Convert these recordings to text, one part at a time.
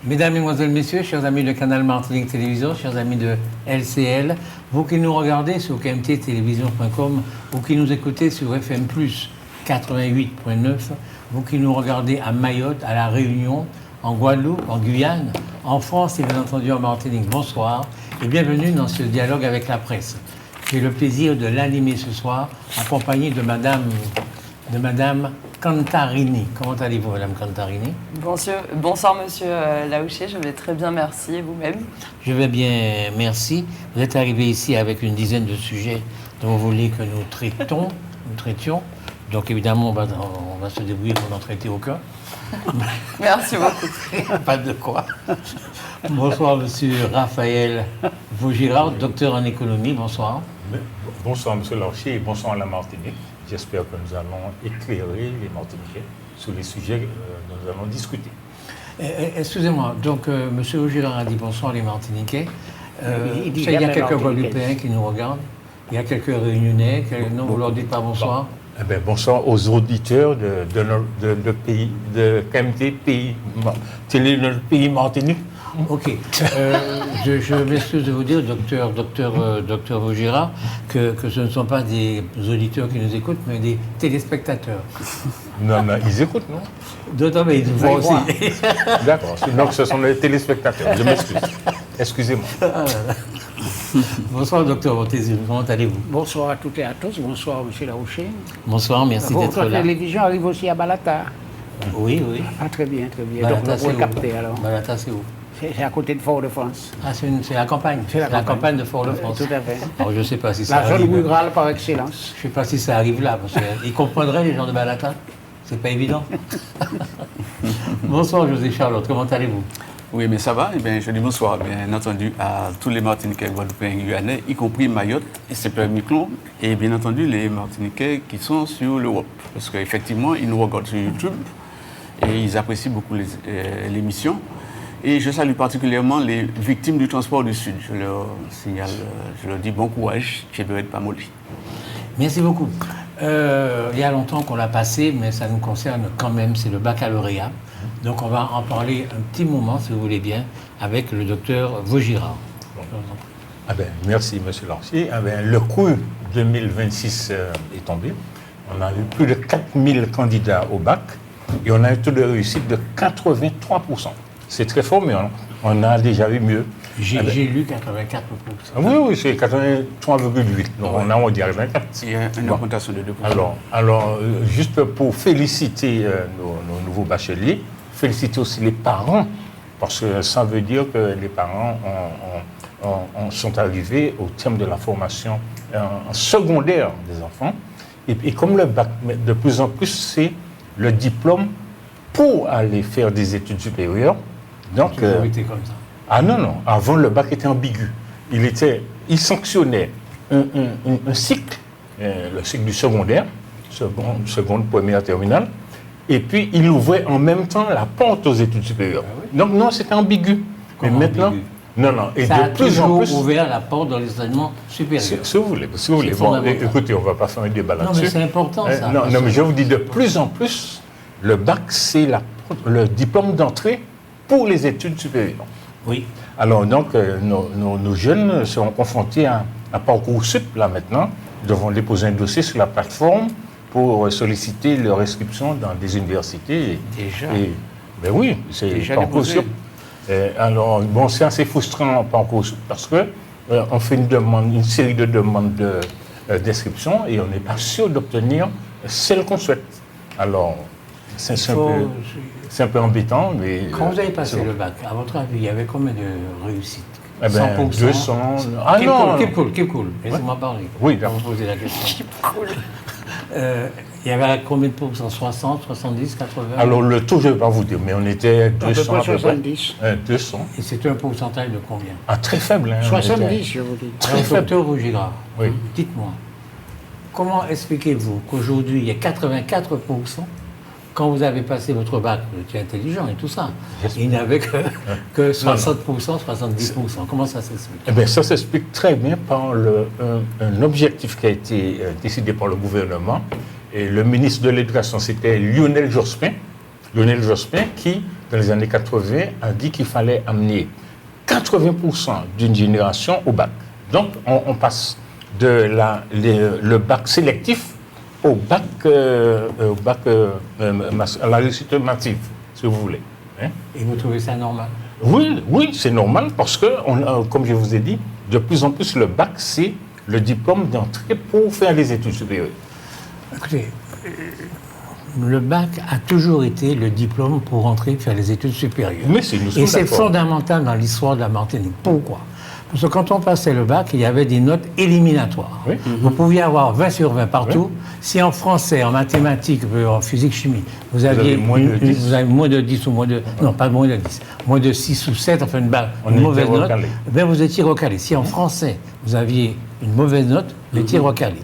Mesdames, Mesdemoiselles, Messieurs, chers amis de Canal Martinique Télévision, chers amis de LCL, vous qui nous regardez sur kmttélévision.com, vous qui nous écoutez sur FM+, 88.9, vous qui nous regardez à Mayotte, à La Réunion, en Guadeloupe, en Guyane, en France et bien entendu en Martinique, bonsoir et bienvenue dans ce dialogue avec la presse. J'ai le plaisir de l'animer ce soir, accompagné de Madame Cantarini. Comment allez-vous, Madame Cantarini? Bonsoir, Monsieur Laouché. Je vais très bien, merci. Et vous-même? Je vais bien, merci. Vous êtes arrivé ici avec une dizaine de sujets dont vous voulez que nous traitions. Donc, évidemment, on va se débrouiller pour n'en traiter aucun. Merci beaucoup. Pas de quoi. Bonsoir, Monsieur Raphaël Vaugirard, docteur en économie. Bonsoir. Bonsoir, Monsieur Laouché, et bonsoir à la Martinique. J'espère que nous allons éclairer les Martiniquais sur les sujets dont nous allons discuter. Excusez-moi, donc M. Vaugirard a dit bonsoir les Martiniquais. Il y a quelques Guadeloupéens qui nous regardent. Il y a quelques Réunionnais. Non, vous leur dites pas bonsoir. Eh bien, bonsoir aux auditeurs de pays, de KMT, télé de notre pays Martinique. Ok. Je m'excuse de vous dire, docteur Vaugirard, que ce ne sont pas des auditeurs qui nous écoutent, mais des téléspectateurs. Non, ils écoutent, non? D'autant, mais ils voient aussi. D'accord. Donc, ce sont les téléspectateurs. Je m'excuse. Excusez-moi. Bonsoir, docteur Montésine. Comment allez-vous? Bonsoir à toutes et à tous. Bonsoir, M. Laouché. Bonsoir, merci d'être là. Votre télévision arrive aussi à Balata. Oui. Ah, très bien. Balata, donc, on peut capter alors. Balata, c'est où? C'est à côté de Fort-de-France. Ah, c'est la campagne. C'est la campagne de Fort-de-France. Tout à fait. Alors, je ne sais pas si ça La arrive. zone rurale par excellence. Je ne sais pas si ça arrive là, parce qu'ils comprendraient, les gens de Balata. C'est pas évident. Bonsoir, José Charlotte. Comment allez-vous? Oui, mais ça va. Eh bien, je dis bonsoir, bien entendu, à tous les Martiniquais, Guadeloupéens, Guyanais, y compris Mayotte et Saint-Pierre-et-Miquelon, et bien entendu les Martiniquais qui sont sur l'Europe. Parce qu'effectivement, ils nous regardent sur YouTube et ils apprécient beaucoup l'émission. Et je salue particulièrement les victimes du transport du Sud. Je leur signale, je leur dis bon courage, je ne vais être pas molli. Merci beaucoup. Il y a longtemps qu'on l'a passé, mais ça nous concerne quand même, c'est le baccalauréat. Donc on va en parler un petit moment, si vous voulez bien, avec le docteur Vaugirard. Merci, M. Lancier. Le cours 2026 est tombé. On a eu plus de 4000 candidats au bac et on a un taux de réussite de 83%. C'est très fort, mais on a déjà eu mieux. J'ai lu 84%. Oui, c'est 83,8%. Donc on dirait 24%. Il y a une augmentation de 2%. Alors, juste pour féliciter nos nouveaux bacheliers, féliciter aussi les parents, parce que ça veut dire que les parents sont arrivés au terme de la formation en secondaire des enfants. Et comme le bac, de plus en plus, c'est le diplôme pour aller faire des études supérieures. Donc, été comme ça. Ah non. Avant, le bac était ambigu. Il sanctionnait un cycle, le cycle du secondaire, seconde, première, terminale, et puis il ouvrait en même temps la porte aux études supérieures. Ah oui. Donc non, c'était ambigu. Mais maintenant, ambigu? Non. Et ça de plus en plus, ouvert la porte dans les enseignements supérieurs. Si vous voulez. Bon, écoutez, on ne va pas faire un débat là-dessus. Non, mais c'est important, ça. Non, mais je vous dis, de plus en plus, le bac, c'est le diplôme d'entrée pour les études supérieures. Oui. Alors, donc, nos jeunes seront confrontés à Parcoursup, là, maintenant. Ils devront déposer un dossier sur la plateforme pour solliciter leur inscription dans des universités. Déjà? Ben oui, c'est Parcoursup. Alors, bon, c'est assez frustrant Parcoursup parce que on fait une série de demandes d'inscription et on n'est pas sûr d'obtenir celle qu'on souhaite. Alors, c'est un peu embêtant, mais... Quand vous avez passé le bac, à votre avis, il y avait combien de réussites? 100%. 200... Ah non! Keep cool. Laissez-moi parler. Oui, d'accord. Vous posez la question. Keep cool. Il y avait combien de pourcents? 60, 70, 80? Alors, le taux, je ne vais pas vous dire, mais on était 200 à peu près. 70. 200. Et c'était un pourcentage de combien? Ah, très faible. 70, je vous dis. Très faible. Docteur Vaugirard, oui. Dites-moi, comment expliquez-vous qu'aujourd'hui, il y a 84%, quand vous avez passé votre bac, vous étiez intelligent et tout ça, il n'y avait que 60%, 70%. Comment ça s'explique? Eh bien, ça s'explique très bien par un objectif qui a été décidé par le gouvernement. Et le ministre de l'Éducation, c'était Lionel Jospin. Lionel Jospin, qui, dans les années 80, a dit qu'il fallait amener 80% d'une génération au bac. Donc, on passe de le bac sélectif au bac, à la réussite massive, si vous voulez. Hein? Et vous trouvez ça normal? Oui, c'est normal parce que, comme je vous ai dit, de plus en plus, le bac, c'est le diplôme d'entrée pour faire les études supérieures. Écoutez, le bac a toujours été le diplôme pour entrer faire les études supérieures. Mais c'est nous Et c'est d'accord. fondamental dans l'histoire de la Martinique. Pourquoi? Parce que quand on passait le bac, il y avait des notes éliminatoires. Oui. Vous pouviez avoir 20 sur 20 partout. Si en français, en mathématiques, en physique, chimie, vous aviez moins de 10. vous avez moins de 10 ou moins de... Non, pas moins de 10. Moins de 6 ou 7, enfin On une était mauvaise note, recalé. ben vous étiez recalé. Si en français, vous aviez une mauvaise note, vous étiez recalé.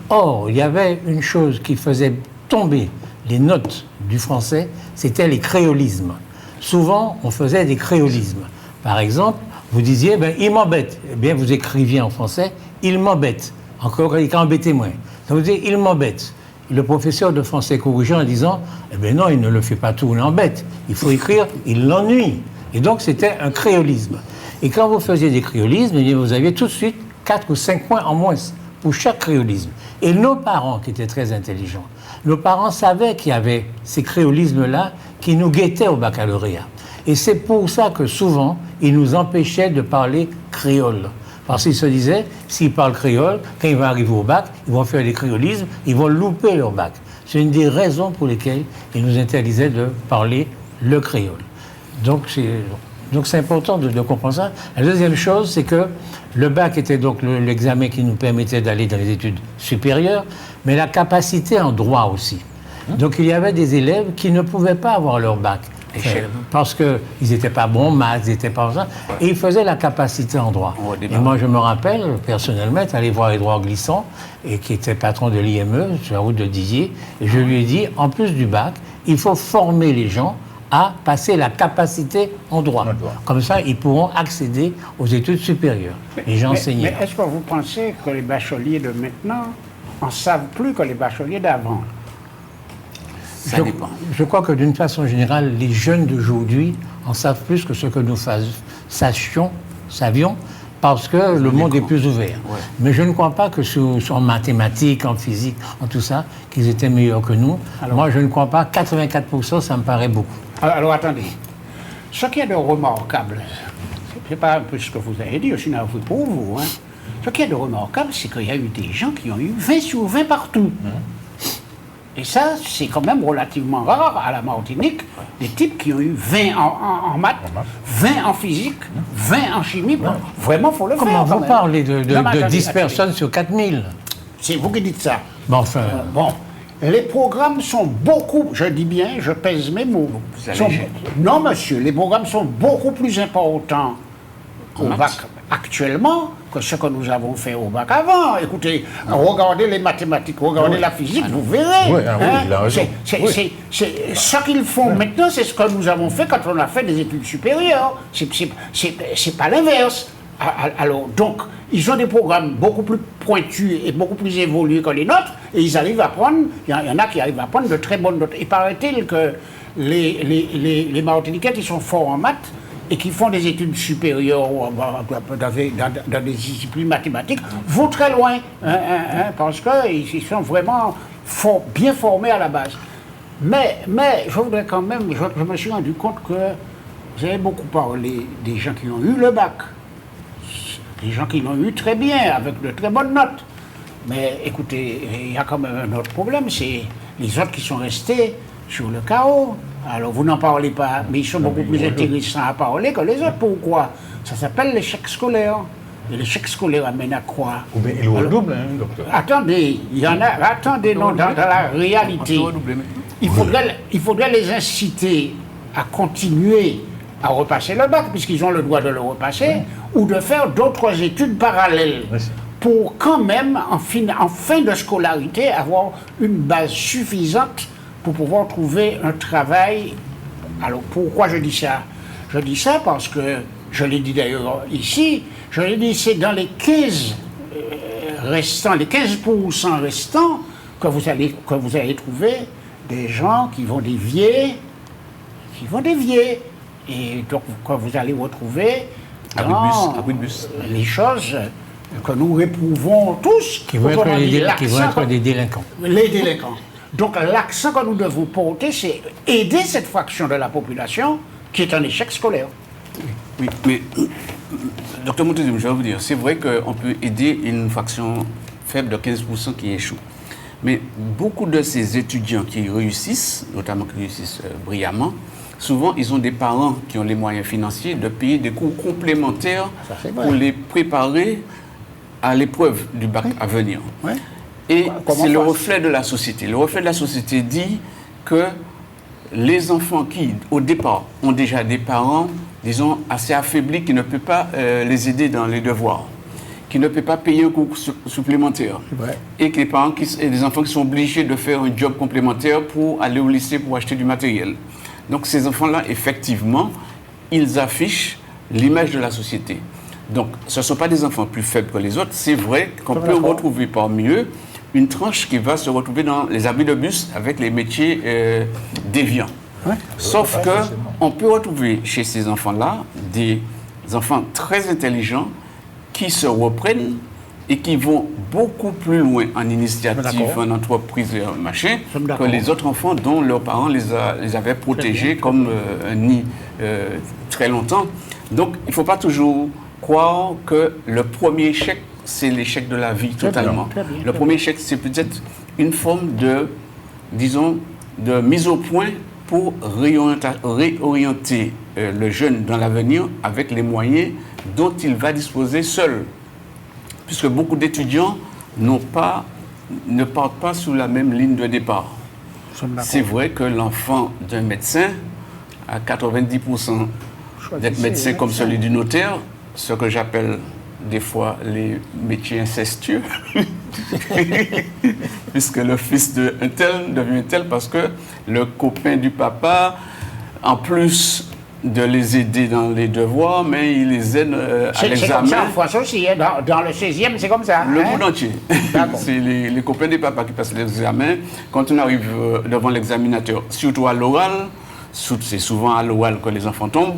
Or, il y avait une chose qui faisait tomber les notes du français, c'était les créolismes. Souvent, on faisait des créolismes. Par exemple, vous disiez, il m'embête. Eh bien, vous écriviez en français, il m'embête. Encore, il embêtez-moi. Donc, vous disiez, il m'embête. Le professeur de français corrigeait en disant, eh bien non, il ne le fait pas tout, il l'embête. Il faut écrire, il l'ennuie. Et donc, c'était un créolisme. Et quand vous faisiez des créolismes, eh bien, vous aviez tout de suite 4 ou 5 points en moins pour chaque créolisme. Et nos parents, qui étaient très intelligents, nos parents savaient qu'il y avait ces créolismes-là qui nous guettaient au baccalauréat. Et c'est pour ça que souvent, ils nous empêchaient de parler créole. Parce qu'ils se disaient, s'ils parlent créole, quand ils vont arriver au bac, ils vont faire des créolismes, ils vont louper leur bac. C'est une des raisons pour lesquelles ils nous interdisaient de parler le créole. Donc c'est important de comprendre ça. La deuxième chose, c'est que le bac était donc l'examen qui nous permettait d'aller dans les études supérieures, mais la capacité en droit aussi. Donc il y avait des élèves qui ne pouvaient pas avoir leur bac. Parce qu'ils n'étaient pas bons en maths, ils n'étaient pas ça, et ils faisaient la capacité en droit. Et moi, je me rappelle, personnellement, aller voir Édouard Glissant, et qui était patron de l'IME, sur la route de Dizier, et je lui ai dit, en plus du bac, il faut former les gens à passer la capacité en droit. Comme ça, ils pourront accéder aux études supérieures. Et j'ai enseigné. Mais est-ce que vous pensez que les bacheliers de maintenant en savent plus que les bacheliers d'avant? Ça dépend. Je crois que d'une façon générale, les jeunes d'aujourd'hui en savent plus que ce que nous savions, parce que le monde est plus ouvert. Ouais. Mais je ne crois pas que en mathématiques, en physique, en tout ça, qu'ils étaient meilleurs que nous. Alors, moi, je ne crois pas. 84%, ça me paraît beaucoup. Alors attendez. Ce qu'il y a de remarquable, c'est pas un peu ce que vous avez dit, je suis navré pour vous. Hein. Ce qu'il y a de remarquable, c'est qu'il y a eu des gens qui ont eu 20 sur 20 partout. Et ça, c'est quand même relativement rare à la Martinique, des types qui ont eu 20 en maths, 20 en physique, 20 en chimie. Bon, vraiment, il faut le faire. Comment vous parlez de 10 personnes sur 4000? C'est vous qui dites ça. Bon, enfin... Les programmes sont beaucoup, je dis bien, je pèse mes mots. Non, monsieur, les programmes sont beaucoup plus importants au bac actuellement que ce que nous avons fait au bac avant. Écoutez, regardez les mathématiques, regardez la physique, vous verrez. Oui, il a raison. Ce qu'ils font maintenant, c'est ce que nous avons fait quand on a fait des études supérieures. C'est pas l'inverse. Alors, donc, ils ont des programmes beaucoup plus pointus et beaucoup plus évolués que les nôtres, et ils arrivent à prendre, il y en a qui arrivent à prendre de très bonnes notes. Et paraît-il que les Martiniquais qui sont forts en maths et qui font des études supérieures dans des disciplines mathématiques vont très loin, parce qu'ils sont vraiment bien formés à la base. Mais je voudrais quand même, je me suis rendu compte que vous avez beaucoup parlé des gens qui ont eu le bac. Des gens qui l'ont eu très bien, avec de très bonnes notes. Mais écoutez, il y a quand même un autre problème, c'est les autres qui sont restés sur le carreau. Alors vous n'en parlez pas, mais ils sont beaucoup plus intéressants à parler que les autres. Pourquoi? Ça s'appelle l'échec scolaire. Et l'échec scolaire amène à quoi? Ou bien il redouble, docteur. Attendez, il y en a. Attendez, non, dans la réalité, il faudrait les inciter à continuer à repasser le bac, puisqu'ils ont le droit de le repasser, ou de faire d'autres études parallèles, pour quand même, en fin de scolarité, avoir une base suffisante pour pouvoir trouver un travail. Alors, pourquoi je dis ça? Je dis ça parce que, je l'ai dit d'ailleurs ici, je l'ai dit, c'est dans les 15% restants que vous allez trouver des gens qui vont dévier vont dévier. Et donc, quand vous allez retrouver Abri de bus. les choses que nous réprouvons tous, Qui vont autrement dit, être l'accent des délinquants. les délinquants. Donc l'accent que nous devons porter, c'est aider cette fraction de la population qui est en échec scolaire. Oui, mais docteur Montezum, je vais vous dire, c'est vrai qu'on peut aider une fraction faible de 15% qui échoue. Mais beaucoup de ces étudiants qui réussissent, notamment qui réussissent brillamment, souvent ils ont des parents qui ont les moyens financiers de payer des cours complémentaires Ça, c'est vrai. pour les préparer à l'épreuve du bac à venir. Ouais. Et Comment c'est le faire? reflet de la société. Le reflet de la société dit que les enfants qui, au départ, ont déjà des parents, disons, assez affaiblis, qui ne peuvent pas les aider dans les devoirs, qui ne peuvent pas payer un cours supplémentaire, Ouais. et que les parents et des enfants qui sont obligés de faire un job complémentaire pour aller au lycée pour acheter du matériel. Donc ces enfants-là, effectivement, ils affichent l'image de la société. Donc ce ne sont pas des enfants plus faibles que les autres. C'est vrai qu'on peut retrouver parmi eux une tranche qui va se retrouver dans les abris de bus avec les métiers déviants. Ouais. Sauf qu'on peut retrouver chez ces enfants-là des enfants très intelligents qui se reprennent et qui vont beaucoup plus loin en initiative, D'accord. en entreprise, machin, Sommes que d'accord. les autres enfants dont leurs parents les avaient protégés comme un nid très longtemps. Donc, il ne faut pas toujours croire que le premier échec, c'est l'échec de la vie totalement. Très bien, Le premier échec, c'est peut-être une forme de, disons, de mise au point pour réorienter le jeune dans l'avenir avec les moyens dont il va disposer seul. Puisque beaucoup d'étudiants ne partent pas sous la même ligne de départ. C'est vrai que l'enfant d'un médecin a 90% d'être médecin comme celui du notaire, ce que j'appelle des fois les métiers incestueux, puisque le fils d'un tel devient tel parce que le copain du papa, en plus de les aider dans les devoirs, mais il les aide à C'est comme l'examen. ça en France aussi, hein. Dans le 16e, c'est comme ça. Le hein. monde entier. D'accord. C'est les copains des papas qui passent l'examen. Quand on arrive devant l'examinateur, surtout à l'oral, c'est souvent à l'oral que les enfants tombent,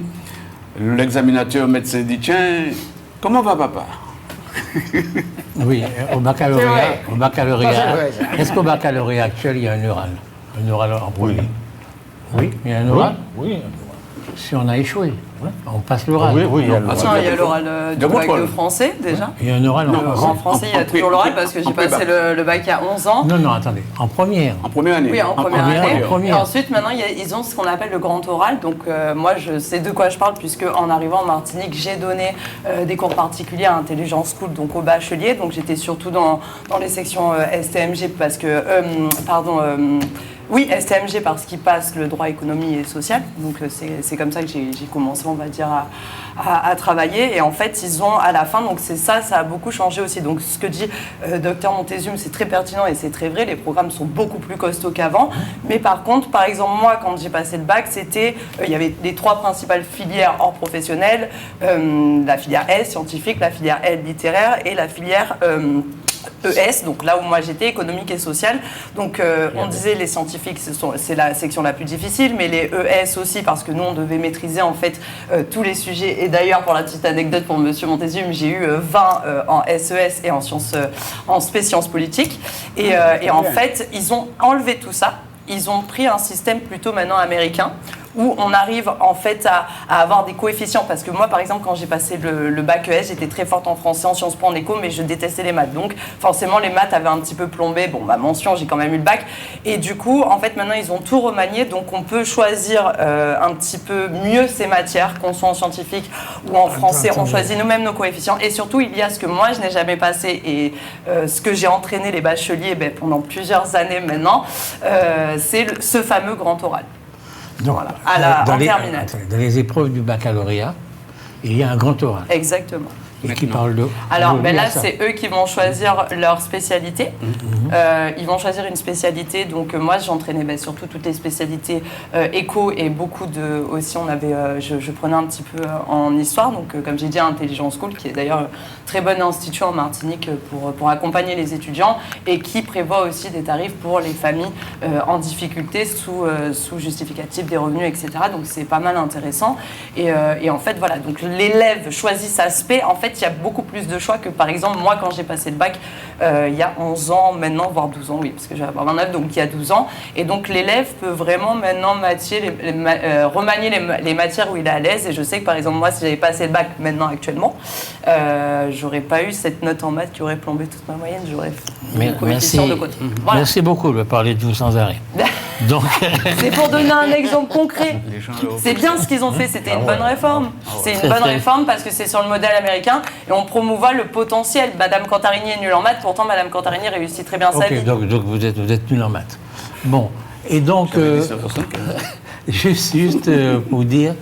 l'examinateur médecin dit, tiens, comment va papa? Oui, au C'est baccalauréat, vrai. C'est vrai, ça. est-ce qu'au baccalauréat actuel, il y a un oral? Un oral en premier? Oui, il y a un oral. Oui. Si on a échoué, on passe l'oral. Oui, oui, il y a le- Attends, il y a l'oral du De bac contrôle. de français déjà. Il y a un oral en Non, français. En français, il y a toujours l'oral parce que j'ai passé le bac il y a 11 ans. Non, attendez, en première. En première année. Oui, en première première, année. en première. Et ensuite, maintenant, ils ont ce qu'on appelle le grand oral. Donc, moi, je sais de quoi je parle, puisque en arrivant en Martinique, j'ai donné des cours particuliers à Intelligence School, donc au bachelier. Donc, j'étais surtout dans les sections STMG, parce que. Oui, STMG parce qu'ils passent le droit économie et social. Donc c'est comme ça que j'ai commencé, on va dire, à travailler. Et en fait, ils ont à la fin, donc c'est ça a beaucoup changé aussi. Donc ce que dit Dr Montezum, c'est très pertinent et c'est très vrai. Les programmes sont beaucoup plus costauds qu'avant. Mais par contre, par exemple, moi, quand j'ai passé le bac, il y avait les 3 principales filières hors professionnelles, la filière S, scientifique, la filière L, littéraire, et la filière ES, donc là où moi j'étais, économique et sociale. Donc on disait les scientifiques, c'est la section la plus difficile, mais les ES aussi, parce que nous on devait maîtriser en fait tous les sujets. Et d'ailleurs, pour la petite anecdote pour Monsieur Montezum, j'ai eu 20 en SES et en sciences politiques. Et en fait, ils ont enlevé tout ça. Ils ont pris un système plutôt maintenant américain, où on arrive en fait à avoir des coefficients. Parce que moi, par exemple, quand j'ai passé le bac ES, j'étais très forte en français, en Sciences Po, en éco, mais je détestais les maths. Donc forcément, les maths avaient un petit peu plombé. Bon, mention, j'ai quand même eu le bac. Et du coup, en fait, maintenant, ils ont tout remanié. Donc on peut choisir un petit peu mieux ces matières, qu'on soit en scientifique ou en français. On choisit nous-mêmes nos coefficients. Et surtout, il y a ce que moi, je n'ai jamais passé et ce que j'ai entraîné les bacheliers pendant plusieurs années maintenant, c'est ce fameux grand oral. Donc, Voilà, en terminale. dans les épreuves du baccalauréat, il y a un grand oral. Exactement. Et qui parlent de... Alors de là, ça. c'est eux qui vont choisir leur spécialité. Ils vont choisir une spécialité. Donc moi, j'entraînais surtout toutes les spécialités éco et beaucoup de... Aussi, on avait, je prenais un petit peu en histoire. Donc comme j'ai dit, Intelligence School, qui est d'ailleurs très bon institut en Martinique pour accompagner les étudiants et qui prévoit aussi des tarifs pour les familles en difficulté sous justificatif des revenus, etc. Donc c'est pas mal intéressant. Et en fait, voilà, donc l'élève choisit sa spé. En fait, il y a beaucoup plus de choix que, par exemple, moi, quand j'ai passé le bac, il y a 11 ans maintenant, voire 12 ans, oui, parce que j'ai 29, donc il y a 12 ans. Et donc l'élève peut vraiment maintenant remanier les matières où il est à l'aise. Et je sais que, par exemple, moi, si j'avais passé le bac maintenant, actuellement, j'aurais pas eu cette note en maths qui aurait plombé toute ma moyenne. J'aurais mis le coefficient de côté. Voilà. Merci beaucoup de parler de vous sans arrêt. Donc, c'est pour donner un exemple concret. C'est bien ce qu'ils ont fait, c'était une bonne réforme. C'est une bonne réforme parce que c'est sur le modèle américain et on promouvoit le potentiel. Madame Cantarini est nulle en maths, pourtant Madame Cantarini réussit très bien sa vie. donc vous êtes nul en maths. Bon, et donc, juste pour dire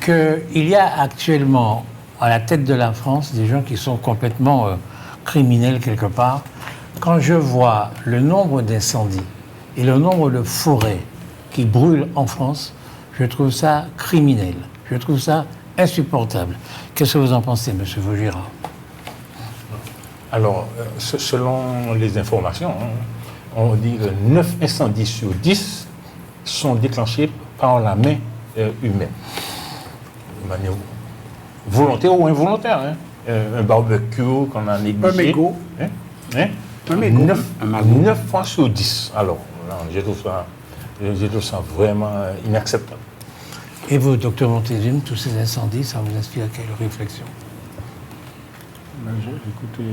qu'il y a actuellement à la tête de la France des gens qui sont complètement criminels quelque part. Quand je vois le nombre d'incendies et le nombre de forêts qui brûlent en France, je trouve ça criminel. Je trouve ça insupportable. Qu'est-ce que vous en pensez, M. Vaugirard? Alors, selon les informations, on dit que 9 incendies sur 10 sont déclenchés par la main humaine. De manière volontaire ou involontaire. Un barbecue qu'on a négligé. Un mégot. Un mégot. 9 fois sur 10. Alors, là, je trouve ça vraiment inacceptable. Et vous, docteur Montezum, tous ces incendies, ça vous inspire à quelle réflexion? Écoutez,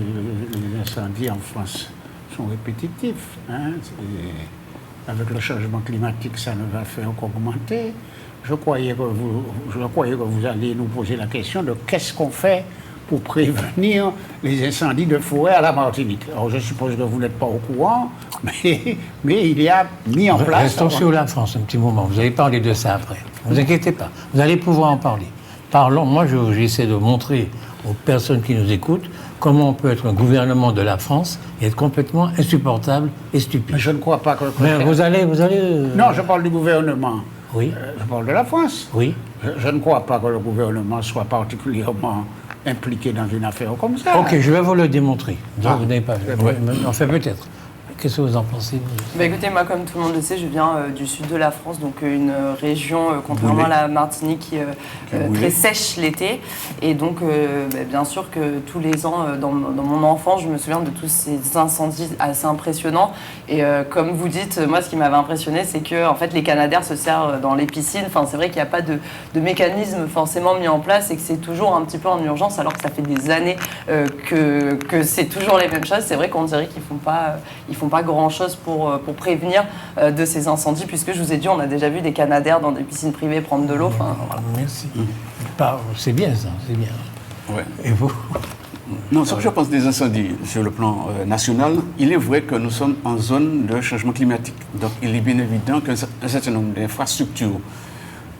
les incendies en France sont répétitifs. Avec le changement climatique, ça ne va faire qu'augmenter. Je croyais que vous alliez nous poser la question de qu'est-ce qu'on fait pour prévenir les incendies de forêt à la Martinique. Alors je suppose que vous n'êtes pas au courant, mais il y a mis en place... Restons sur la France un petit moment. Vous allez parler de ça après. Ne vous inquiétez pas. Vous allez pouvoir en parler. Parlons. Moi, j'essaie de montrer aux personnes qui nous écoutent comment on peut être un gouvernement de la France et être complètement insupportable et stupide. Mais je ne crois pas que... Mais vous allez... Non, je parle du gouvernement. Oui. Je parle de la France. Oui. Je ne crois pas que le gouvernement soit particulièrement impliqué dans une affaire comme ça. Ok, je vais vous le démontrer. Donc vous n'avez pas vu. Enfin, peut-être. Qu'est-ce que vous en pensez? Écoutez, moi, comme tout le monde le sait, je viens du sud de la France, donc une région, contrairement à la Martinique, qui est très sèche l'été. Et donc, bien sûr que tous les ans, dans mon enfance, je me souviens de tous ces incendies assez impressionnants. Et comme vous dites, moi, ce qui m'avait impressionné, c'est que en fait, les Canadaires se servent dans les piscines. Enfin, c'est vrai qu'il n'y a pas de mécanisme forcément mis en place et que c'est toujours un petit peu en urgence, alors que ça fait des années que c'est toujours les mêmes choses. C'est vrai qu'on dirait qu'ils font pas grand-chose pour prévenir de ces incendies, puisque je vous ai dit, on a déjà vu des Canadaires dans des piscines privées prendre de l'eau. Enfin, voilà. Merci. C'est bien ça, c'est bien. Ouais. Et vous? Non, ce que je pense des incendies sur le plan national, il est vrai que nous sommes en zone de changement climatique. Donc il est bien évident qu'un certain nombre d'infrastructures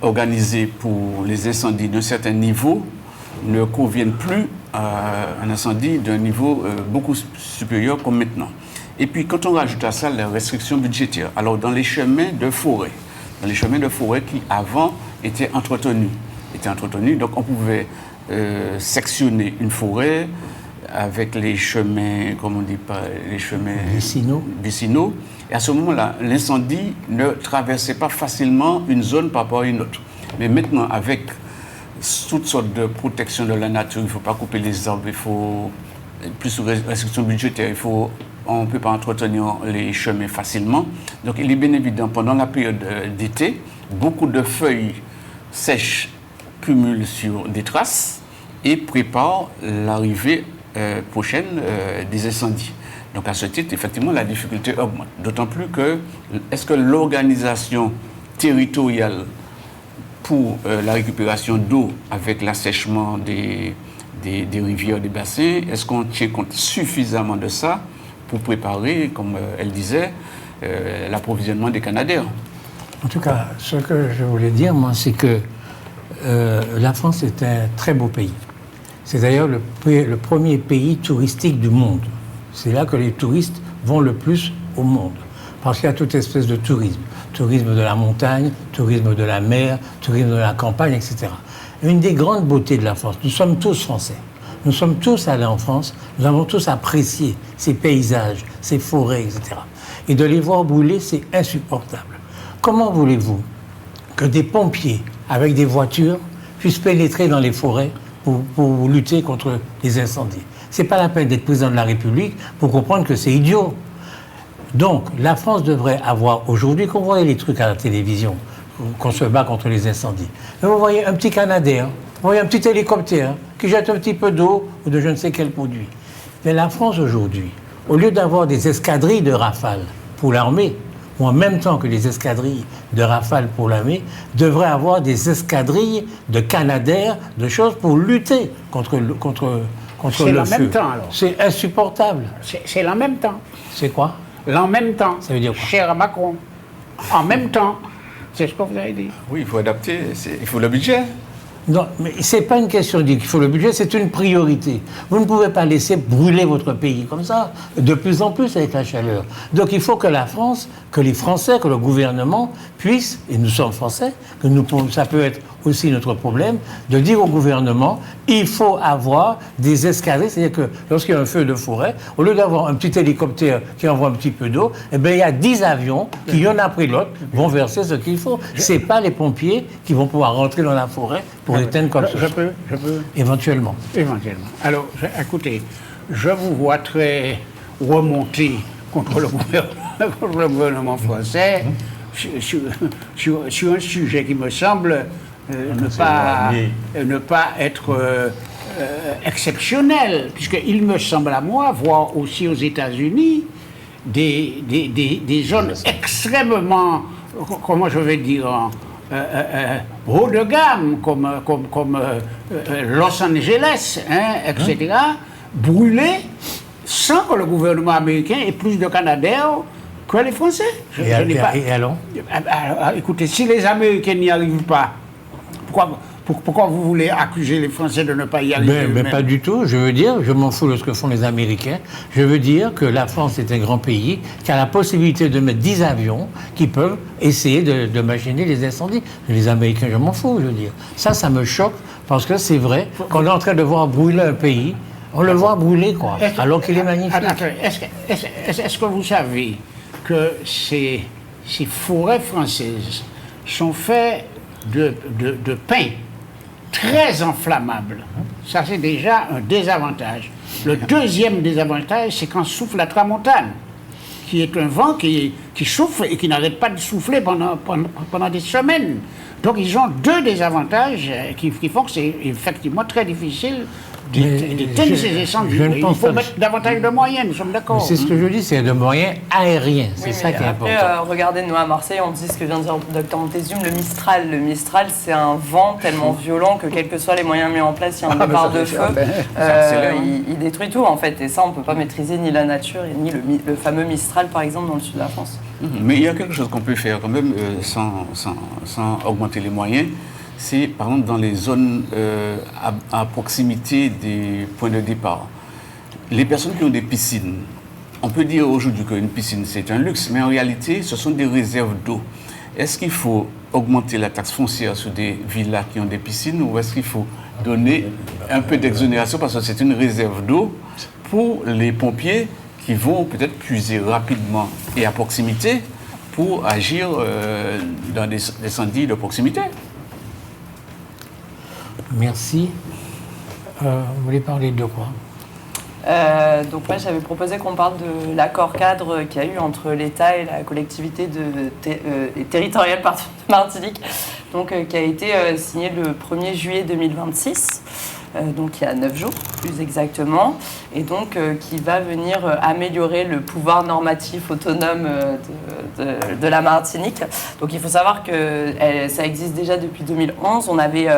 organisées pour les incendies d'un certain niveau ne conviennent plus à un incendie d'un niveau beaucoup supérieur comme maintenant. Et puis, quand on rajoute à ça les restrictions budgétaires, alors dans les chemins de forêt qui avant étaient entretenus, donc on pouvait sectionner une forêt avec les chemins, comment on dit pas, les chemins vicinaux. Et à ce moment-là, l'incendie ne traversait pas facilement une zone par rapport à une autre. Mais maintenant, avec toutes sortes de protections de la nature, il ne faut pas couper les arbres, il faut plus de restrictions budgétaires, on ne peut pas entretenir les chemins facilement. Donc il est bien évident, pendant la période d'été, beaucoup de feuilles sèches cumulent sur des traces et préparent l'arrivée prochaine des incendies. Donc à ce titre, effectivement, la difficulté augmente. D'autant plus que, est-ce que l'organisation territoriale pour la récupération d'eau avec l'assèchement des rivières, des bassins, est-ce qu'on tient compte suffisamment de ça pour préparer, comme elle disait, l'approvisionnement des Canadaires? En tout cas, ce que je voulais dire, moi, c'est que la France est un très beau pays. C'est d'ailleurs le premier pays touristique du monde. C'est là que les touristes vont le plus au monde. Parce qu'il y a toute espèce de tourisme. Tourisme de la montagne, tourisme de la mer, tourisme de la campagne, etc. Une des grandes beautés de la France, nous sommes tous français. Nous sommes tous allés en France, nous avons tous apprécié ces paysages, ces forêts, etc. Et de les voir brûler, c'est insupportable. Comment voulez-vous que des pompiers, avec des voitures, puissent pénétrer dans les forêts pour lutter contre les incendies? C'est pas la peine d'être président de la République pour comprendre que c'est idiot. Donc, la France devrait avoir, aujourd'hui, qu'on voyait les trucs à la télévision, qu'on se bat contre les incendies. Mais vous voyez un petit Canadair, vous voyez un petit hélicoptère qui jette un petit peu d'eau ou de je ne sais quel produit. Mais la France, aujourd'hui, au lieu d'avoir des escadrilles de Rafale pour l'armée, ou en même temps que les escadrilles de Rafale pour l'armée, devrait avoir des escadrilles de Canadair, de choses pour lutter contre le C'est feu. en même temps, alors. C'est insupportable. C'est en même temps. C'est quoi? En même temps. Ça veut dire quoi? Cher Macron. En même temps. C'est ce que vous avez dit. Oui, il faut adapter, il faut le budget. Non, mais ce n'est pas une question de dire qu'il faut le budget, c'est une priorité. Vous ne pouvez pas laisser brûler votre pays comme ça, de plus en plus avec la chaleur. Donc il faut que la France, que les Français, que le gouvernement puissent, et nous sommes Français, ça peut être aussi notre problème, de dire au gouvernement, il faut avoir des escadrilles, c'est-à-dire que lorsqu'il y a un feu de forêt, au lieu d'avoir un petit hélicoptère qui envoie un petit peu d'eau, eh bien, il y a 10 avions qui, un après l'autre, vont verser ce qu'il faut. Ce n'est pas les pompiers qui vont pouvoir rentrer dans la forêt pour éteindre comme ça. Je peux. Éventuellement. Éventuellement. Alors, écoutez, je vous vois très remonté contre le gouvernement français sur un sujet qui me semble ne pas être exceptionnel, puisqu'il me semble à moi voir aussi aux États-Unis des zones extrêmement, comment je vais dire, haut de gamme, comme Los Angeles, etc., brûlées sans que le gouvernement américain ait plus de Canadair que les Français. Et alors? Écoutez, si les Américains n'y arrivent pas, pourquoi vous voulez accuser les Français de ne pas y arriver? Mais pas du tout. Je veux dire, je m'en fous de ce que font les Américains. Je veux dire que la France est un grand pays qui a la possibilité de mettre 10 avions qui peuvent essayer de machiner les incendies. Les Américains, je m'en fous, je veux dire. Ça me choque parce que c'est vrai qu'on est en train de voir brûler un pays. On le voit brûler, quoi, alors qu'il est magnifique. Est-ce que vous savez que ces forêts françaises sont faites de pin très inflammable? Ça, c'est déjà un désavantage. Le deuxième désavantage, c'est quand souffle la tramontane, qui est un vent qui souffle et qui n'arrête pas de souffler pendant des semaines. Donc, ils ont deux désavantages qui font que c'est effectivement très difficile d'éteindre ces incendies. Il faut mettre davantage de moyens, nous sommes d'accord. C'est ce que je dis, c'est de moyens aériens. C'est ça qui est important. Regardez, nous à Marseille, on dit ce que vient de dire le Dr Montesium, le Mistral. Le Mistral, c'est un vent tellement violent que quels que soient les moyens mis en place, il y a un départ de feu, il détruit tout en fait. Et ça, on ne peut pas maîtriser ni la nature, ni le fameux Mistral, par exemple, dans le sud de la France. Mais il y a quelque chose qu'on peut faire quand même sans augmenter les moyens. C'est par exemple dans les zones à proximité des points de départ. Les personnes qui ont des piscines, on peut dire aujourd'hui qu'une piscine c'est un luxe, mais en réalité ce sont des réserves d'eau. Est-ce qu'il faut augmenter la taxe foncière sur des villas qui ont des piscines ou est-ce qu'il faut donner un peu d'exonération parce que c'est une réserve d'eau pour les pompiers qui vont peut-être puiser rapidement et à proximité pour agir dans des incendies de proximité? Merci. Vous voulez parler de quoi? Donc moi j'avais proposé qu'on parle de l'accord cadre qu'il y a eu entre l'État et la collectivité territoriale de Martinique, donc, qui a été signé le 1er juillet 2026, donc il y a 9 jours plus exactement, et donc qui va venir améliorer le pouvoir normatif autonome de la Martinique. Donc il faut savoir que ça existe déjà depuis 2011, on avait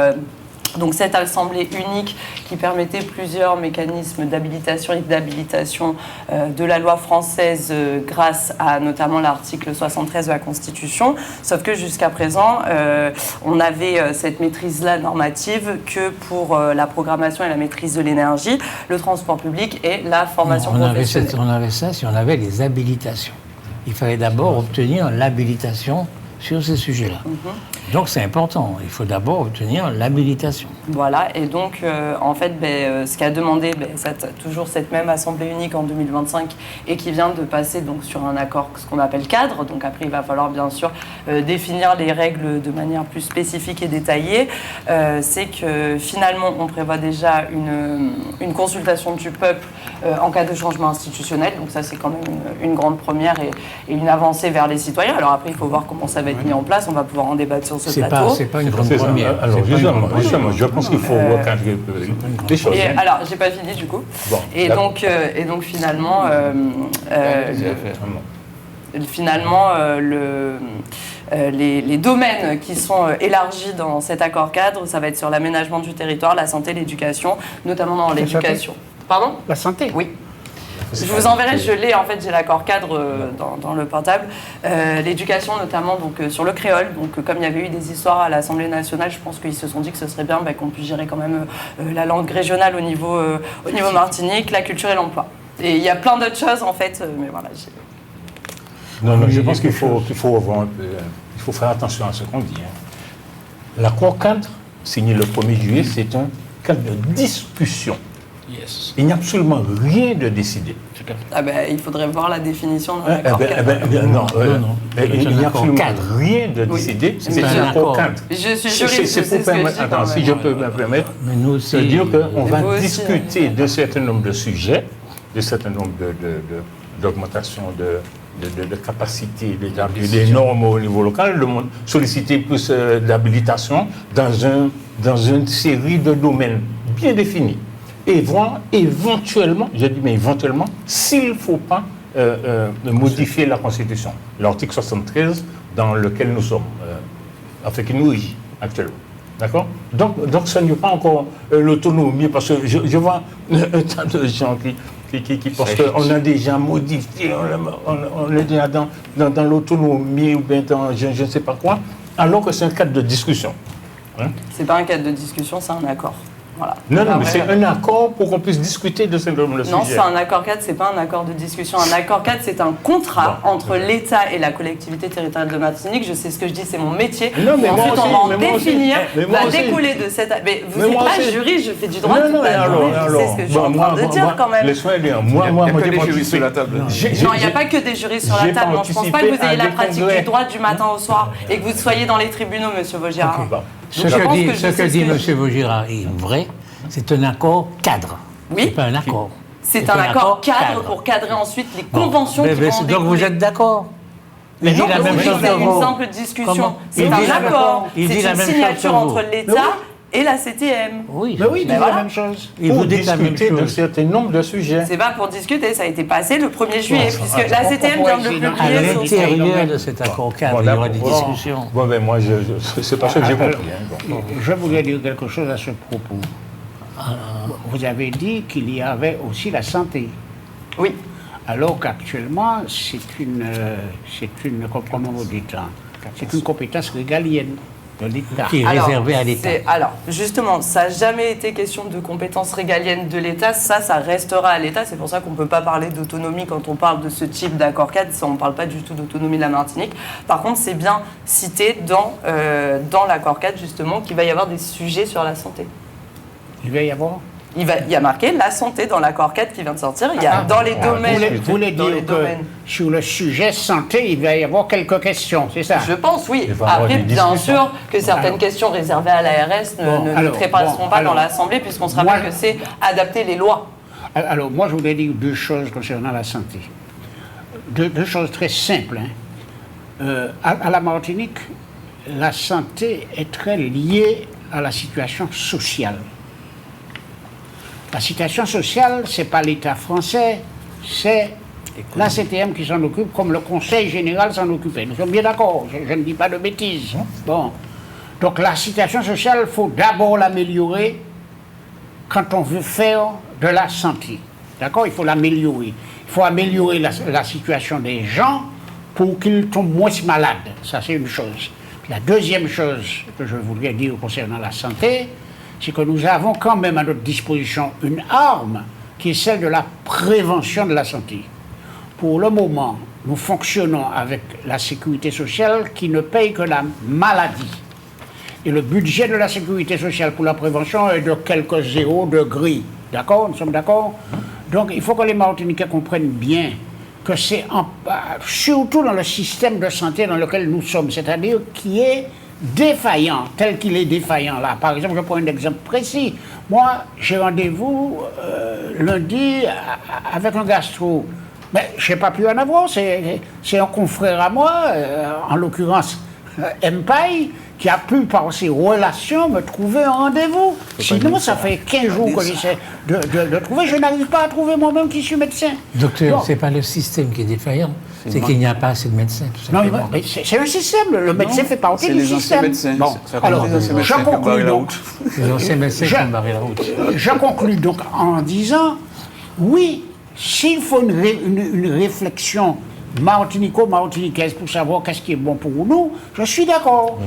Donc cette assemblée unique qui permettait plusieurs mécanismes d'habilitation et d'habilitation de la loi française grâce à notamment l'article 73 de la Constitution. Sauf que jusqu'à présent, on avait cette maîtrise-là normative que pour la programmation et la maîtrise de l'énergie, le transport public et la formation professionnelle. On avait ça si on avait les habilitations. Il fallait d'abord obtenir l'habilitation sur ces sujets-là. Donc c'est important, il faut d'abord obtenir l'habilitation. Voilà, et donc en fait, ce qu'a demandé toujours cette même Assemblée unique en 2025 et qui vient de passer donc, sur un accord, ce qu'on appelle cadre, donc après il va falloir bien sûr définir les règles de manière plus spécifique et détaillée, c'est que finalement on prévoit déjà une consultation du peuple en cas de changement institutionnel, donc ça c'est quand même une grande première et une avancée vers les citoyens. Alors après il faut voir comment ça va être mis en place, on va pouvoir en débattre sur ce plateau. C'est pas une grande première. Alors justement, je pense qu'il faut recadrer des choses. Alors, j'ai pas fini du coup. Bon, et donc finalement, les domaines qui sont élargis dans cet accord cadre, ça va être sur l'aménagement du territoire, la santé, l'éducation, notamment dans l'éducation. Pardon ? La santé. Oui. Je vous enverrai, je l'ai, en fait, j'ai l'accord cadre dans le portable. L'éducation, notamment donc, sur le créole. Donc, comme il y avait eu des histoires à l'Assemblée nationale, je pense qu'ils se sont dit que ce serait bien qu'on puisse gérer quand même la langue régionale au niveau Martinique, la culture et l'emploi. Et il y a plein d'autres choses, en fait, mais voilà. Non, je pense qu'il faut revoir un peu, il faut faire attention à ce qu'on dit. L'accord cadre, signé le 1er juillet, c'est un cadre de discussion. Yes. Il n'y a absolument rien de décidé. Il faudrait voir la définition dans l'accord cadre. Non. Il n'y a absolument rien de décidé. C'est un accord cadre. Je suis juriste, c'est pour permettre, attends, si je peux me permettre, de dire qu'on va discuter d'un certain nombre de sujets, d'un certain nombre d'augmentation de capacité, des normes au niveau local, solliciter plus d'habilitation dans une série de domaines bien définis. Et voir éventuellement, j'ai dit mais éventuellement, s'il ne faut pas modifier la Constitution, l'article 73 dans lequel nous sommes, qui nous régit actuellement. D'accord ? Donc ce n'est pas encore l'autonomie, parce que je vois un tas de gens qui pensent qu'on a déjà modifié, on est déjà dans l'autonomie ou bien dans je ne sais pas quoi, alors que c'est un cadre de discussion. C'est pas un cadre de discussion, c'est un accord. Voilà. Non, mais c'est un accord pour qu'on puisse discuter de ce sujet. Non, c'est un accord cadre, c'est pas un accord de discussion. Un accord cadre, c'est un contrat entre l'État et la collectivité territoriale de Martinique. Je sais ce que je dis, c'est mon métier. Non, mais ensuite, moi on va en définir, va découler de cette... Mais vous n'êtes pas juriste, je fais du droit toute la journée, je sais ce que je suis en train de dire quand même. Laisse-moi dire, moi, il n'y a que des juristes sur la table. Non, il n'y a pas que des juristes sur la table. Non, je ne pense pas que vous ayez la pratique du droit du matin au soir et que vous soyez dans les tribunaux, M. Vaugirard. Ce que dit M. Vaugirard est vrai. C'est un accord cadre. Oui. C'est pas un accord. C'est un accord cadre pour cadrer ensuite les conventions qui vont en découler. Donc vous êtes d'accord ? Mais non, c'est une simple discussion. C'est un accord. C'est une signature entre l'État et la CTM. Oui, mais oui, mais voilà. La même chose. Et vous discutez d'un certain nombre de sujets. C'est pas pour discuter, ça a été passé le 1er juillet, puisque la CTM vient de le publier. À l'intérieur de cet accord cadre, il y aura des discussions. Bon, ben moi, c'est pas ça que j'ai compris. Je voulais dire quelque chose à ce propos. Vous avez dit qu'il y avait aussi la santé. Oui. Alors qu'actuellement, c'est une compétence régalienne de l'État. Qui est réservée à l'État. Alors, justement, ça n'a jamais été question de compétence régalienne de l'État. Ça restera à l'État. C'est pour ça qu'on ne peut pas parler d'autonomie quand on parle de ce type d'accord cadre. On ne parle pas du tout d'autonomie de la Martinique. Par contre, c'est bien cité dans l'accord cadre, justement, qu'il va y avoir des sujets sur la santé. Il va y avoir il y a marqué la santé dans l'accord 4 qui vient de sortir. Il y a dans les domaines. Vous voulez dire que sur le sujet santé, il va y avoir quelques questions, c'est ça? Je pense, oui. Après, bien sûr que certaines questions réservées à l'ARS ne trépasseront pas dans l'Assemblée, puisqu'on se rappelle que c'est adapter les lois. Alors, moi, je voulais dire deux choses concernant la santé. Deux choses très simples. À la Martinique, la santé est très liée à la situation sociale. La situation sociale, ce n'est pas l'État français, c'est la CTM qui s'en occupe, comme le Conseil général s'en occupait. Nous sommes bien d'accord, je ne dis pas de bêtises. Bon. Donc la situation sociale, il faut d'abord l'améliorer quand on veut faire de la santé. D'accord? Il faut l'améliorer. Il faut améliorer la situation des gens pour qu'ils tombent moins malades. Ça, c'est une chose. La deuxième chose que je voudrais dire concernant la santé, c'est que nous avons quand même à notre disposition une arme qui est celle de la prévention de la santé. Pour le moment, nous fonctionnons avec la sécurité sociale qui ne paye que la maladie. Et le budget de la sécurité sociale pour la prévention est de quelques 0 degrés. D'accord? Nous sommes d'accord? Donc il faut que les Martiniquais comprennent bien que c'est surtout dans le système de santé dans lequel nous sommes, c'est-à-dire qui est défaillant, tel qu'il est défaillant là. Par exemple, je prends un exemple précis. Moi, j'ai rendez-vous lundi avec un gastro. Mais je n'ai pas pu en avoir, c'est un confrère à moi, en l'occurrence Mpaye, qui a pu, par ses relations, me trouver un rendez-vous. Sinon, ça fait 15 jours que j'essaie de trouver. Je n'arrive pas à trouver moi-même qui suis médecin. Docteur, ce n'est pas le système qui est défaillant, c'est qu'il n'y a pas assez de médecins. Non, mais c'est un système. Le médecin fait partie du système. Médecins. Bon, alors, je conclue donc. Les anciens médecins qui ont barré la route. Je conclue donc en disant, oui, s'il faut une réflexion martinicaise pour savoir qu'est-ce qui est bon pour nous, je suis d'accord.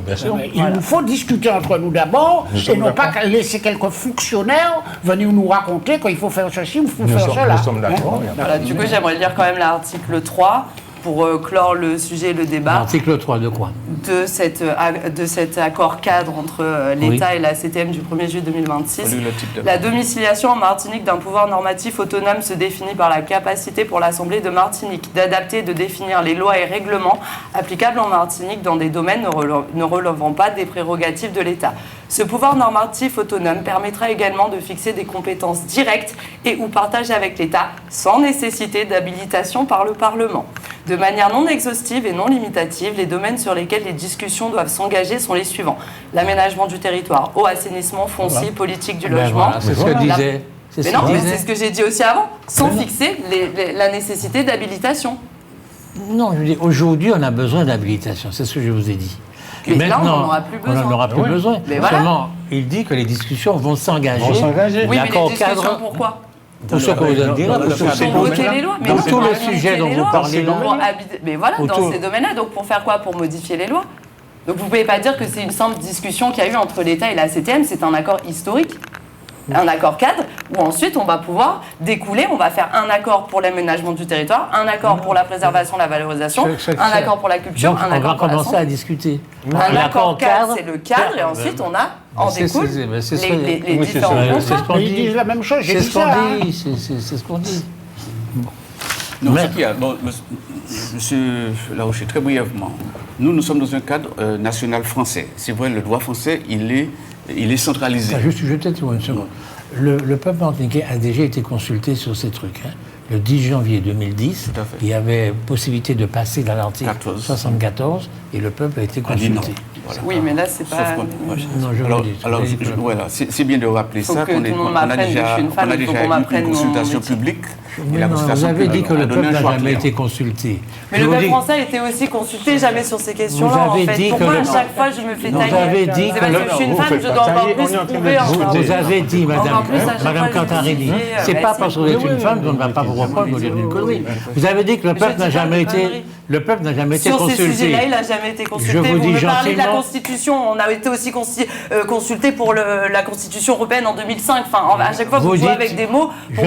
Il nous faut discuter entre nous d'abord et non pas laisser quelques fonctionnaires venir nous raconter qu'il faut faire ceci ou il faut faire cela. Nous sommes d'accord. Voilà, du coup, j'aimerais lire quand même l'article 3 pour clore le sujet et le débat. L'article 3 de quoi? De cet accord cadre entre l'État et la CTM du 1er juillet 2026. La domiciliation en Martinique d'un pouvoir normatif autonome se définit par la capacité pour l'Assemblée de Martinique d'adapter et de définir les lois et règlements applicables en Martinique dans des domaines ne relevant pas des prérogatives de l'État. Ce pouvoir normatif autonome permettra également de fixer des compétences directes et ou partagées avec l'État sans nécessité d'habilitation par le Parlement. De manière non exhaustive et non limitative, les domaines sur lesquels les discussions doivent s'engager sont les suivants. L'aménagement du territoire, eau, assainissement, foncier, politique du logement. Voilà, c'est ce que disait. Mais non, mais c'est ce que j'ai dit aussi avant, sans fixer la nécessité d'habilitation. Non, je dis, aujourd'hui, on a besoin d'habilitation, c'est ce que je vous ai dit. Mais maintenant, là, on n'en aura plus besoin. On n'en aura plus besoin. Mais voilà. Seulement, il dit que les discussions vont s'engager. Oui, mais les discussions, pourquoi? Pour ce que vous avez dit, pour voter les lois. Mais dans tous les sujets dont vous parlez. Mais voilà, dans ces domaines-là. Donc pour faire quoi? Pour modifier les lois. Donc vous ne pouvez pas dire que c'est une simple discussion qu'il y a eu entre l'État et la CTM, c'est un accord historique. Un accord cadre où ensuite on va pouvoir découler, on va faire un accord pour l'aménagement du territoire, un accord pour la préservation, la valorisation, un accord pour la culture, donc, un accord pour la santé. On va commencer à discuter. Un accord cadre, c'est le cadre et ensuite on a en découle les différents contrats. Ils disent la même chose, j'ai c'est dit ce qu'on ça. dit, c'est ce qu'on dit. Non, ce qu'il y a, bon, monsieur Laroche, très brièvement, nous sommes dans un cadre national français. C'est vrai, le droit français, il est centralisé. Je vais peut-être une seconde. Le peuple martiniquais a déjà été consulté sur ces trucs. Le 10 janvier 2010, il y avait possibilité de passer dans l'article 74 et le peuple a été consulté. Voilà. Oui, mais là, c'est pas... Non, je alors, dis, alors voilà, c'est bien de rappeler ça qu'on a déjà eu une consultation publique. Vous avez dit que le peuple n'a jamais été consulté. Mais le peuple français a été aussi consulté jamais sur ces questions-là, en fait. Pourquoi à chaque fois je me fais tailler? Vous avez dit que je suis une femme, je dois encore plus prouver. Vous avez dit, Madame Cantarini, c'est pas parce que vous êtes une femme qu'on ne va pas vous reprendre de dire une connerie. Vous avez dit que le peuple n'a jamais été... Le peuple n'a jamais été consulté. Sur ces sujets-là, il n'a jamais été consulté. Vous me parlez de la Constitution. On a été aussi consulté pour la Constitution européenne en 2005. Enfin, à chaque fois, vous jouez avec des mots pour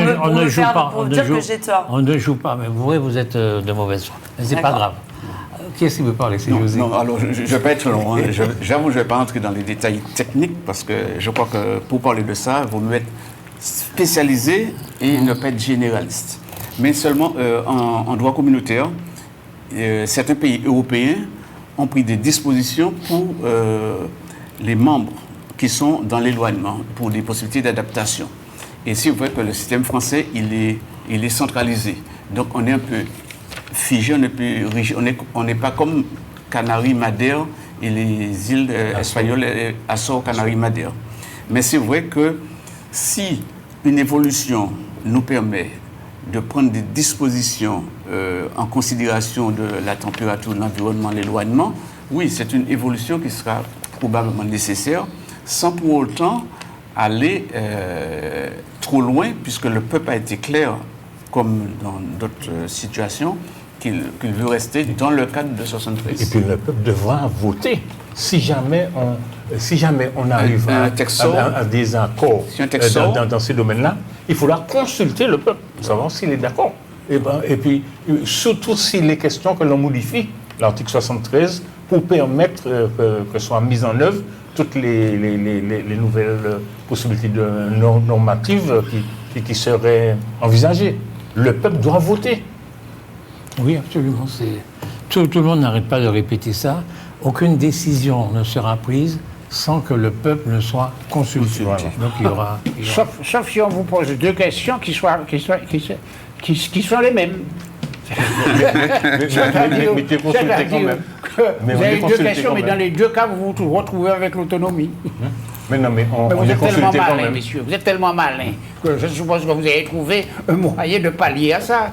dire que j'ai tort. On ne joue pas, mais vous êtes de mauvaise foi. Mais c'est pas grave. Qui est-ce qui veut parler? C'est José. Non, alors je ne vais pas être long. J'avoue, je ne vais pas entrer dans les détails techniques parce que je crois que pour parler de ça, il vaut mieux être spécialisé et ne pas être généraliste. Mais seulement en droit communautaire, certains pays européens ont pris des dispositions pour les membres qui sont dans l'éloignement, pour des possibilités d'adaptation. Et c'est vrai que le système français, il est centralisé. Donc on est un peu figé, on est plus rigide. On n'est pas comme Canaries, Madère et les îles espagnoles, Açores, Canaries, Madère. Mais c'est vrai que si une évolution nous permet de prendre des dispositions en considération de la température, de l'environnement, l'éloignement, oui, c'est une évolution qui sera probablement nécessaire, sans pour autant aller trop loin, puisque le peuple a été clair, comme dans d'autres situations, qu'il veut rester dans le cadre de 73. Et puis le peuple devra voter. Si jamais on arrive à des accords dans ces domaines-là, il faudra consulter le peuple pour savoir s'il est d'accord. Et puis, surtout s'il est question que l'on modifie l'article 73 pour permettre que soient mises en œuvre toutes les nouvelles possibilités normatives qui seraient envisagées. Le peuple doit voter. Oui, absolument. Tout le monde n'arrête pas de répéter ça. Aucune décision ne sera prise sans que le peuple ne soit consulté. Voilà. Donc il y aura... Sauf si on vous pose deux questions qui sont les mêmes. Mais tu es consulté quand même. Vous avez deux questions, mais dans les deux cas, vous vous retrouvez avec l'autonomie. Mais non, mais on vous est êtes tellement consulté quand malin, même. messieurs, vous êtes tellement malin que je suppose que vous avez trouvé un moyen de pallier à ça.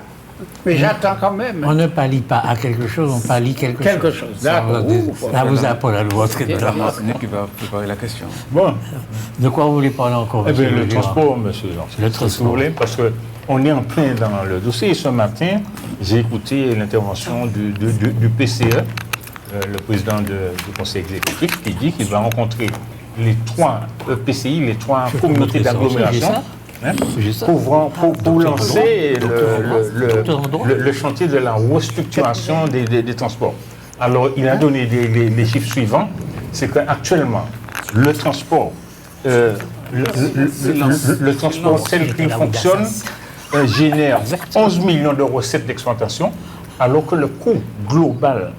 Mais j'attends quand même. On ne pallie pas à quelque chose, on pallie quelque chose. D'accord. Là, vous apprend la loi. C'est la Martinique qui va préparer la question. Bon, De quoi vous voulez parler encore, eh bien, monsieur le Durand? transport, monsieur Jean. Le Si transport. vous voulez, parce qu'on est en plein dans le dossier. Ce matin, j'ai écouté l'intervention du PCE, le président du conseil exécutif, qui dit qu'il va rencontrer les 3 PCI, les 3 communautés d'agglomération, J'ai ça. pour lancer Docteur Andron. le chantier de la restructuration des transports. Alors, il a donné les chiffres suivants. C'est qu'actuellement, le transport, le transport tel qu'il fonctionne génère 11 millions de recettes d'exploitation, alors que le coût global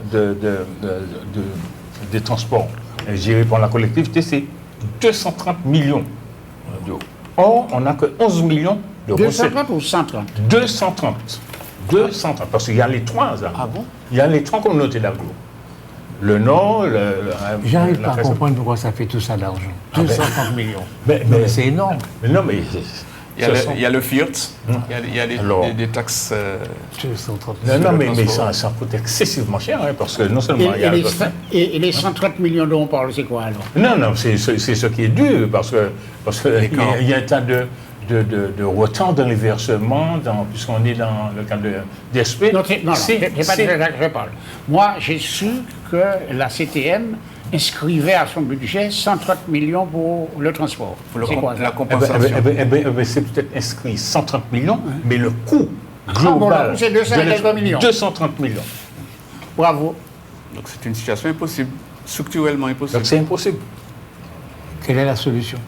des transports gérés par la collectivité, c'est 230 millions d'euros. Or, on n'a que 11 millions de recettes. 230 ou 130 230, parce qu'il y a les 3. Ah bon? Il y a les 3 communautés d'agglo. Le Nord, J'arrive la pas à Crèce- comprendre pourquoi ça fait tout ça d'argent. 230 millions. Mais C'est énorme. non, mais Il y a le Fiat, il y a Alors. des taxes. 230 non, le mais transport. ça coûte excessivement cher, hein, parce que non seulement il y a le cost, et les 130 millions dont on parle, c'est quoi alors? non, c'est ce qui est dû, parce que il y a un tas de retard dans les versements, puisqu'on est dans le cadre de DSP. Non, c'est pas de ça que je parle. Moi, j'ai su que la CTM inscrivait à son budget 130 millions pour le transport. C'est quoi ça? La compensation. C'est peut-être inscrit 130 millions, mais le coût bon, global, c'est 200 et quelques millions. 230 millions. Bravo. Donc c'est une situation impossible, structurellement impossible. Donc c'est impossible. Quelle est la solution?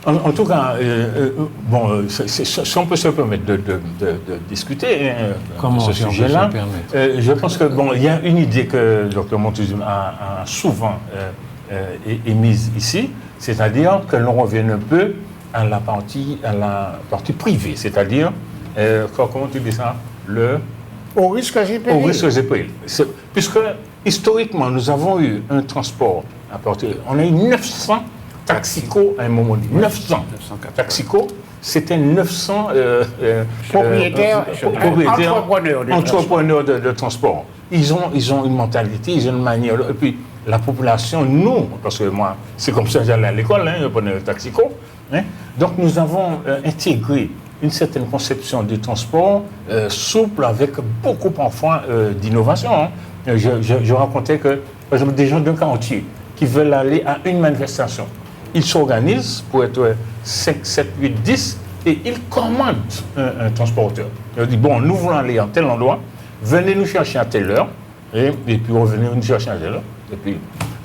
En tout cas, si on peut se permettre de discuter Comment, de ce si on peut sujet-là, se permettre? je pense que il y a une idée que Dr Montezuma a souvent émise ici, c'est-à-dire que l'on revienne un peu à la partie privée, c'est-à-dire comment tu dis ça, Au risque et au périls. risque et périls. Puisque historiquement, nous avons eu un transport à partir, on a eu 900 Taxico à un moment donné. 900. 980. Taxico, c'était 900 Propriétaires, entrepreneurs de transport. Ils ont une mentalité, ils ont une manière. Et puis, la population, nous, parce que moi, c'est comme ça que j'allais à l'école, je prenais le Taxico. Donc, nous avons intégré une certaine conception du transport souple, avec beaucoup parfois d'innovation. Je racontais que, par exemple, des gens d'un quartier qui veulent aller à une manifestation, ils s'organisent pour être 5, 7, 8, 10 et ils commandent un transporteur. Ils disent, bon, nous voulons aller à tel endroit, venez nous chercher à telle heure, et puis revenez nous chercher à telle heure. Et puis...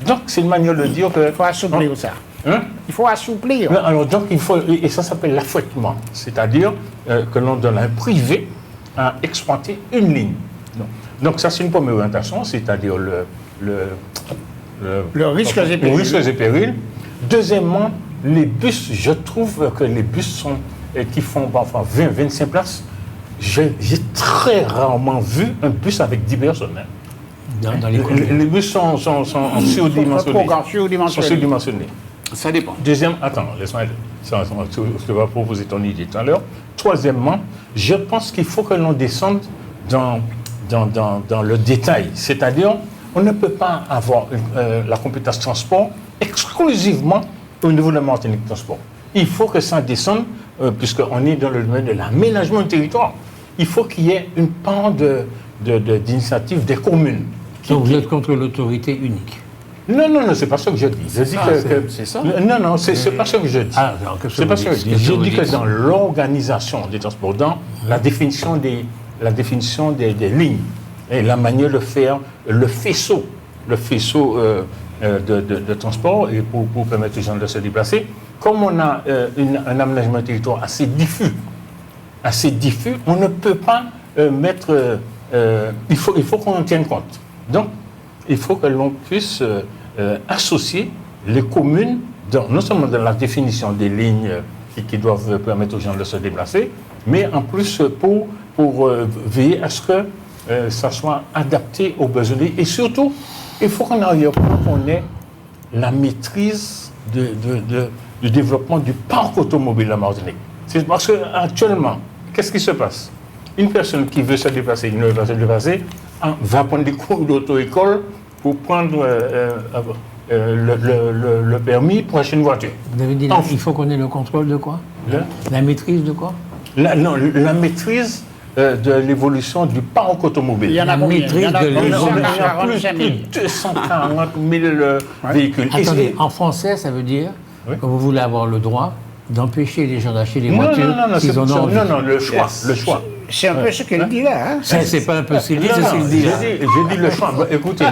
Donc, c'est une manière de dire que... Il faut assouplir ça. Il faut assouplir. Alors, donc, et ça s'appelle l'affrètement, c'est-à-dire que l'on donne à un privé à exploiter une ligne. Donc, ça, c'est une première orientation, c'est-à-dire Le risque et périls. risques et périls. Deuxièmement, les bus, je trouve que les bus qui font parfois 20, 25 places, j'ai très rarement vu un bus avec 10 personnes. Dans les communes. Les bus sont surdimensionnés. Ça dépend. Deuxième, attends, laisse-moi, je vais proposer ton idée tout à l'heure. Troisièmement, je pense qu'il faut que l'on descende dans le détail. C'est-à-dire, on ne peut pas avoir la compétence transport exclusivement au niveau de la Martinique Transport. Il faut que ça descende, puisqu'on est dans le domaine de l'aménagement du territoire. Il faut qu'il y ait une part d'initiative des communes. Donc vous êtes contre l'autorité unique. Non, c'est pas ça que je dis. Je dis c'est ça. Non, c'est pas ça que je dis. Ah, alors, qu'est-ce que C'est pas vous ça que dites? je dis. Je dis Qu'est-ce que dans l'organisation des transports, dans la définition des lignes, et la manière de faire le faisceau de transport et pour permettre aux gens de se déplacer, comme on a un aménagement du territoire assez diffus, on ne peut pas mettre... il faut qu'on en tienne compte. Donc, il faut que l'on puisse associer les communes, non seulement dans la définition des lignes qui doivent permettre aux gens de se déplacer, mais en plus pour veiller à ce que ça soit adapté aux besoins. Et surtout, il faut qu'on arrive qu'on ait la maîtrise du développement du parc automobile de la Martinique. C'est parce qu'actuellement, qu'est-ce qui se passe? Une personne qui veut se déplacer, qui ne veut pas se déplacer, va prendre des cours d'auto-école pour prendre le permis pour acheter une voiture. Vous avez dit il faut qu'on ait le contrôle de quoi? La maîtrise de quoi? La maîtrise de l'évolution du parc automobile. Il y en a combien? maîtrise de Il y l'évolution. a plus de 240 000 véhicules. Attendez, en français, ça veut dire Oui. que vous voulez avoir le droit d'empêcher les gens d'acheter des Non, voitures s'ils en ont envie. non, le choix. C'est un peu ce qu'elle dit là. Hein? C'est pas un peu ce qu'il dit, Non, c'est ce qu'il dit là. j'ai dit le choix. Bah, écoutez,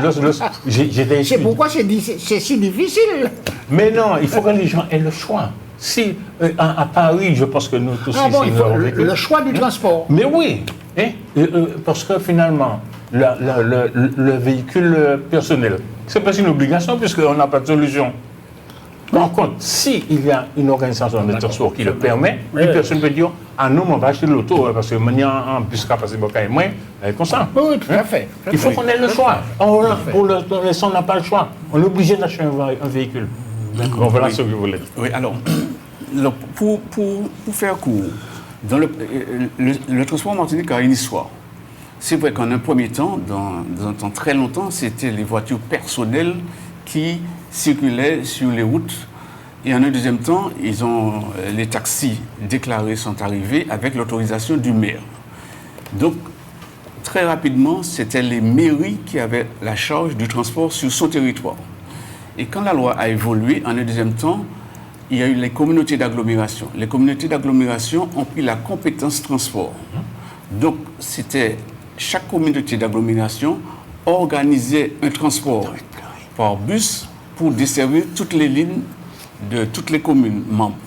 C'est pourquoi c'est si difficile. Mais non, il faut que les gens aient le choix. Si, à Paris, je pense que nous tous Ah bon, ici, il nous faut avons le vécu. choix du transport. Mais oui, hein, parce que finalement, le véhicule personnel, c'est pas une obligation puisqu'on n'a pas de solution. Par contre, s'il y a une organisation de transport qui le permet, une personne peut dire « Ah non, on va acheter de l'auto parce que maintenant, en plus, capacité de et moins, comme ça. » Oui, tout à fait. Il faut qu'on ait le choix. Pour l'instant, on n'a pas le choix. On est obligé d'acheter un véhicule. Bon, voilà ce que je voulais dire. Oui, alors, pour faire court, dans le transport en Martinique a une histoire. C'est vrai qu'en un premier temps, dans un temps très longtemps, c'était les voitures personnelles qui circulaient sur les routes. Et en un deuxième temps, les taxis déclarés sont arrivés avec l'autorisation du maire. Donc, très rapidement, c'était les mairies qui avaient la charge du transport sur son territoire. Et quand la loi a évolué, en un deuxième temps, il y a eu les communautés d'agglomération. Les communautés d'agglomération ont pris la compétence transport. Donc, chaque communauté d'agglomération organisait un transport par bus pour desservir toutes les lignes de toutes les communes membres.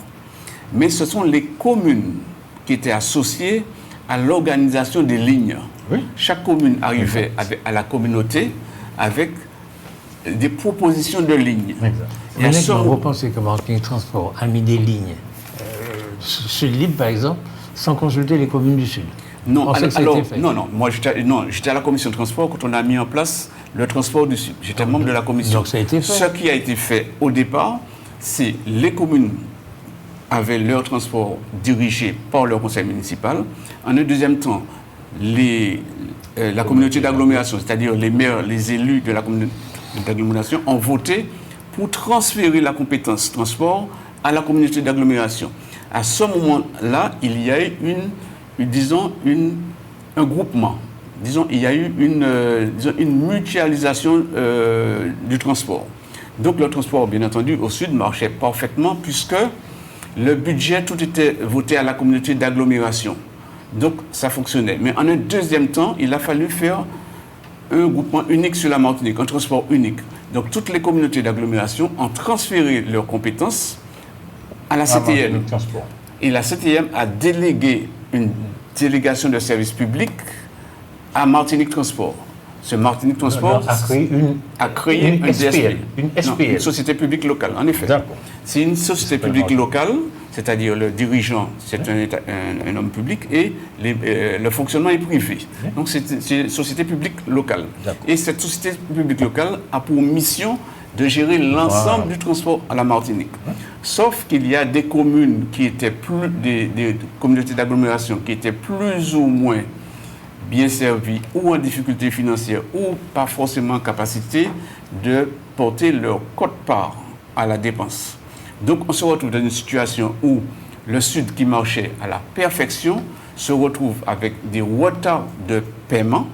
Mais ce sont les communes qui étaient associées à l'organisation des lignes. Oui. Chaque commune arrivait à la communauté avec des propositions de lignes. Et à ce Honnêtement, vous moment- pensez que Martinique Transport a mis des lignes Sud Libre, par exemple, sans consulter les communes du Sud? Non, On sait que ça a alors, été fait. non, moi j'étais à la commission de transport quand on a mis en place le transport du Sud. J'étais membre de la commission. Donc ça a été fait. Ce qui a été fait au départ, c'est les communes avaient leur transport dirigé par leur conseil municipal. En un deuxième temps, la communauté d'agglomération, c'est-à-dire les maires, les élus de la communauté d'agglomération ont voté pour transférer la compétence transport à la communauté d'agglomération. À ce moment-là, il y a eu un groupement. Disons, il y a eu une mutualisation du transport. Donc le transport, bien entendu, au sud marchait parfaitement puisque le budget, tout était voté à la communauté d'agglomération. Donc ça fonctionnait. Mais en un deuxième temps, il a fallu faire un groupement unique sur la Martinique, un transport unique. Donc toutes les communautés d'agglomération ont transféré leurs compétences à la CTN. Transport. Et la CTM a délégué une délégation de service public à Martinique Transport. Ce Martinique Transport a créé un une SPL. DSP. Une Non, SPL. une société publique locale, en effet. D'accord. C'est une société publique locale, c'est-à-dire le dirigeant, c'est un homme public et le fonctionnement est privé. Donc c'est une société publique locale. D'accord. Et cette société publique locale a pour mission de gérer l'ensemble du transport à la Martinique. Sauf qu'il y a des communes qui étaient des communautés d'agglomération qui étaient plus ou moins bien servies ou en difficulté financière ou pas forcément en capacité de porter leur quote-part à la dépense. Donc on se retrouve dans une situation où le Sud qui marchait à la perfection se retrouve avec des retards de paiement.